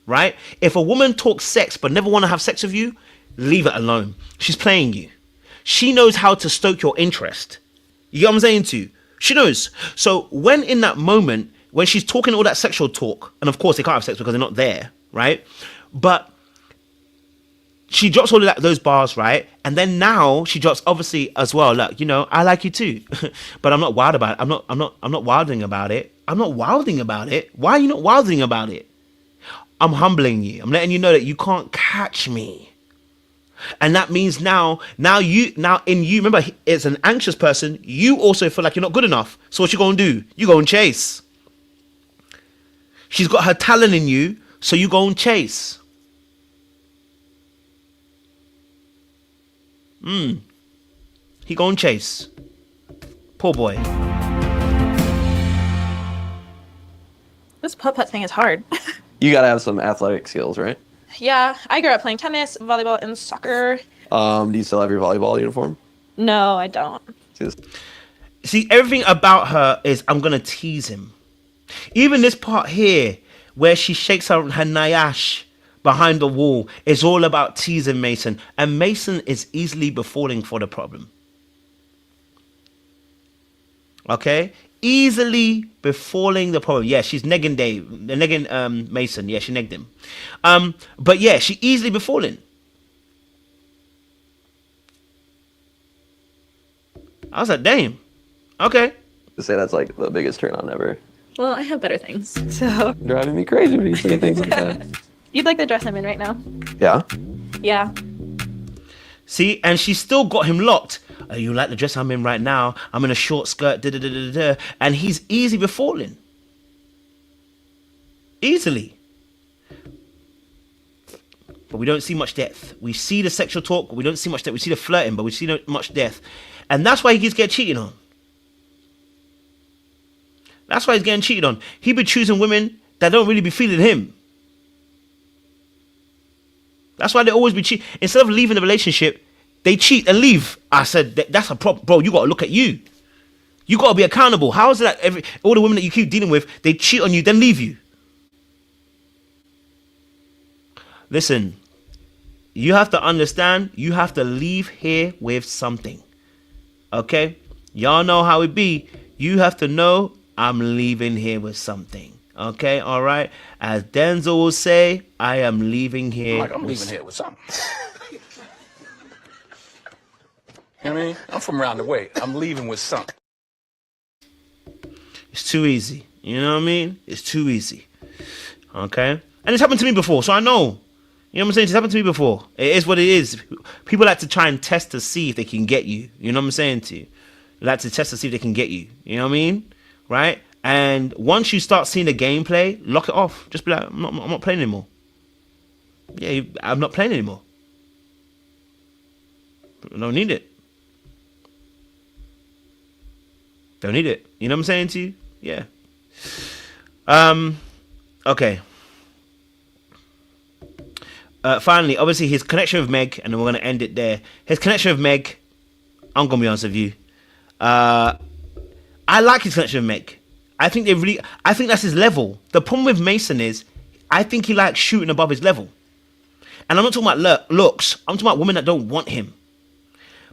Right? If a woman talks sex but never want to have sex with you, leave it alone. She's playing you. She knows how to stoke your interest. You get what I'm saying to you? She knows. So when in that moment, when she's talking all that sexual talk, and of course they can't have sex because they're not there, right? But she drops all of those bars, right? And then now she drops obviously as well, look, you know, I like you too. But I'm not wild about it. I'm not wilding about it. I'm not wilding about it. Why are you not wilding about it? I'm humbling you. I'm letting you know that you can't catch me. And that means now in you, remember, it's an anxious person. You also feel like you're not good enough. So what you gonna do? You go and chase. She's got her talent in you, so you go and chase. He go and chase. Poor boy. This putt-putt thing is hard. You gotta have some athletic skills, right? Yeah, I grew up playing tennis, volleyball, and soccer. Do you still have your volleyball uniform? No, I don't. See, everything about her is, I'm gonna tease him. Even this part here, where she shakes her nayash behind the wall, is all about teasing Mason. And Mason is easily befalling for the problem. Okay? Easily befalling the problem. Yeah, she's negging Mason. Yeah, she negged him. But yeah, she easily befalling. I was like, damn. Okay. To say that's like the biggest turn on ever. Well, I have better things, so. Driving me crazy when you say things like that. You'd like the dress I'm in right now? Yeah. Yeah. See, and she's still got him locked. Oh, you like the dress I'm in right now? I'm in a short skirt, and he's easy befalling. Easily. But we don't see much depth. We see the sexual talk, but we don't see much depth. We see the flirting, but we see not much depth. And that's why he keeps getting cheated on. That's why he's getting cheated on. He be choosing women that don't really be feeling him. That's why they always be cheating. Instead of leaving the relationship, they cheat and leave. I said, that's a problem. Bro, you got to look at you. You got to be accountable. How is it that all the women that you keep dealing with, they cheat on you, then leave you? Listen, you have to understand, you have to leave here with something. Okay? Y'all know how it be. You have to know I'm leaving here with something. Okay, all right. As Denzel will say, I am leaving here. Like, I'm leaving here with something. You know what I mean? I'm from around the way. I'm leaving with something. It's too easy. You know what I mean? It's too easy. Okay? And it's happened to me before, so I know. You know what I'm saying? It's happened to me before. It is what it is. People like to try and test to see if they can get you. You know what I'm saying to you? They like to test to see if they can get you. You know what I mean? Right? And once you start seeing the gameplay, lock it off. Just be like, I'm not playing anymore. Yeah, I'm not playing anymore. I don't need it. Don't need it. You know what I'm saying to you? Yeah. Okay. Finally, obviously his connection with Meg, and then we're gonna end it there. His connection with Meg, I'm gonna be honest with you. I like his connection with Meg. I think that's his level. The problem with Mason is, I think he likes shooting above his level. And I'm not talking about looks. I'm talking about women that don't want him.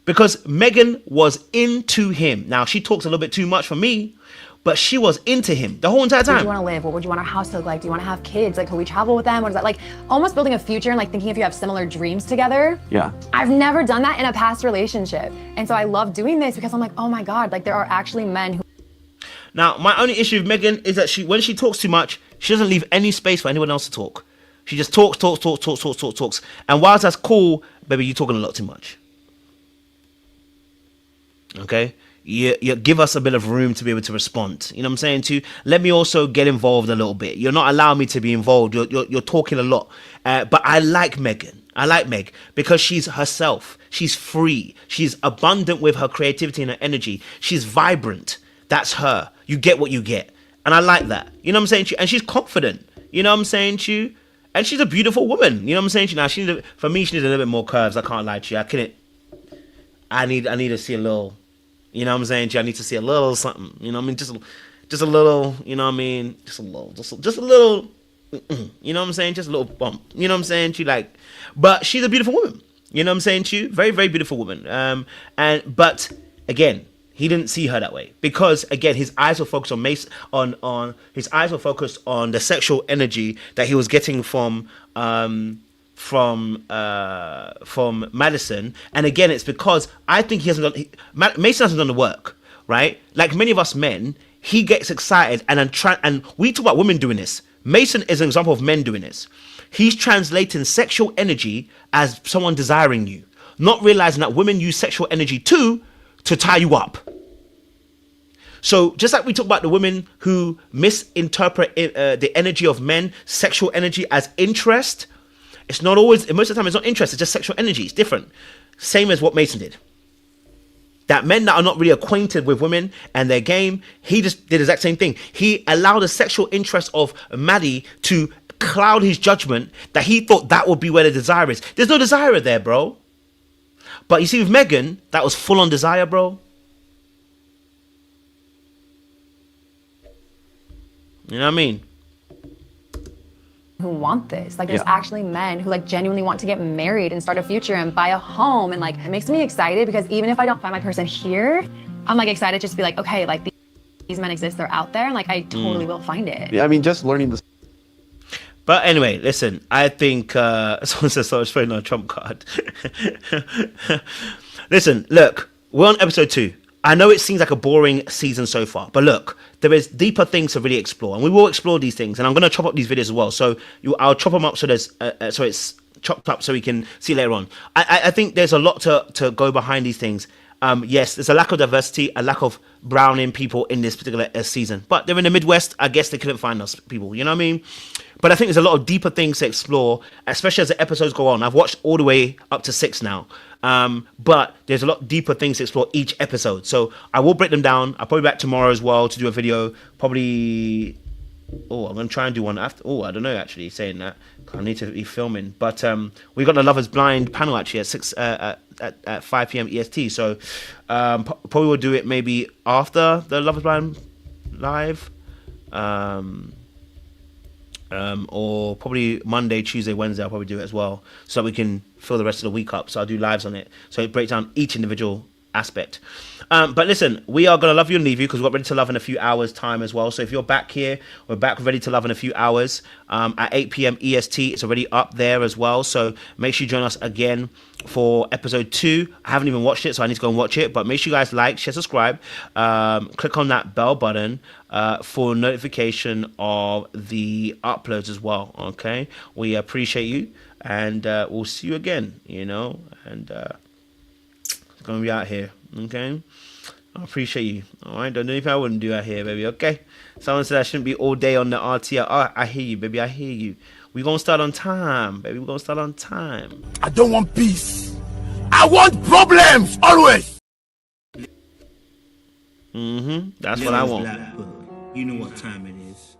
Because Megan was into him. Now, she talks a little bit too much for me, but she was into him the whole entire time. Where do you want to live? What would you want our house to look like? Do you want to have kids? Like, could we travel with them? What is that like? Almost building a future and like thinking if you have similar dreams together. Yeah. I've never done that in a past relationship. And so I love doing this because I'm like, oh my God, like there are actually men who. Now, my only issue with Megan is that when she talks too much, she doesn't leave any space for anyone else to talk. She just talks. And whilst that's cool, baby, you're talking a lot too much. Okay? You give us a bit of room to be able to respond. You know what I'm saying to you? Let me also get involved a little bit. You're not allowing me to be involved. You're talking a lot. But I like Megan. I like Meg because she's herself. She's free. She's abundant with her creativity and her energy. She's vibrant. That's her. You get what you get. And I like that. You know what I'm saying to you? And she's confident. You know what I'm saying to you? And she's a beautiful woman. You know what I'm saying to you? Now, for me, she needs a little bit more curves. I can't lie to you. I need to see a little... You know what I'm saying? I need to see a little something. You know what I mean? Just a little, you know what I mean? Just a little, you know what I'm saying? Just a little bump. You know what I'm saying? But she's a beautiful woman. You know what I'm saying to you? Very, very beautiful woman. But again, he didn't see her that way because again, his eyes were focused on Mason, his eyes were focused on the sexual energy that he was getting from Madison. And again, it's because I think Mason hasn't done the work, right? Like many of us men, he gets excited and we talk about women doing this. Mason is an example of men doing this. He's translating sexual energy as someone desiring you, not realizing that women use sexual energy too to tie you up. So just like we talk about the women who misinterpret the energy of men, sexual energy as interest, it's not always, most of the time it's not interest, it's just sexual energy. It's different. Same as what Mason did. That men that are not really acquainted with women and their game, he just did the exact same thing. He allowed the sexual interest of Maddie to cloud his judgment that he thought that would be where the desire is. There's no desire there, bro. But you see with Megan, that was full on desire, bro. You know what I mean? Who want this. Like there's actually men who like genuinely want to get married and start a future and buy a home. And like it makes me excited because even if I don't find my person here, I'm like excited just to be like, okay, like these men exist, they're out there, and like I totally will find it. Yeah, I mean, just learning this. But anyway, listen, I think someone says so I was playing on a trump card. Listen, look, we're on episode 2. I know it seems like a boring season so far, but look, there is deeper things to really explore, and we will explore these things. And I'm going to chop up these videos as well, so I'll chop them up so it's chopped up so we can see later on. I think there's a lot to go behind these things. Yes, there's a lack of diversity, a lack of browning people in this particular season, but they're in the Midwest. I guess they couldn't find us people, you know what I mean? But I think there's a lot of deeper things to explore, especially as the episodes go on. I've watched all the way up to 6 now. But there's a lot deeper things to explore each episode. So I will break them down. I'll probably be back tomorrow as well to do a video. Probably, I'm going to try and do one after. I don't know actually saying that. I need to be filming. But we got the Love is Blind panel actually at 5 p.m. EST. So probably we'll do it maybe after the Love is Blind live. Or probably Monday, Tuesday, Wednesday, I'll probably do it as well, so that we can fill the rest of the week up. So I'll do lives on it. So it breaks down each individual aspect. But listen, we are gonna love you and leave you because we're ready to love in a few hours time as well. So if you're back here, we're back ready to love in a few hours at 8 p.m. EST. It's already up there as well. So make sure you join us again for episode 2. I haven't even watched it, so I need to go and watch it. But make sure you guys like, share, subscribe, click on that bell button for notification of the uploads as well. Okay, we appreciate you, and we'll see you again. And it's gonna be out here. Okay, I appreciate you. All right, don't do anything I wouldn't do out here, baby. Okay, someone said I shouldn't be all day on the RTL. I hear you, baby. I hear you. We gonna start on time, baby. We gonna start on time. I don't want peace. I want problems always. That's what I want. You know what time it is.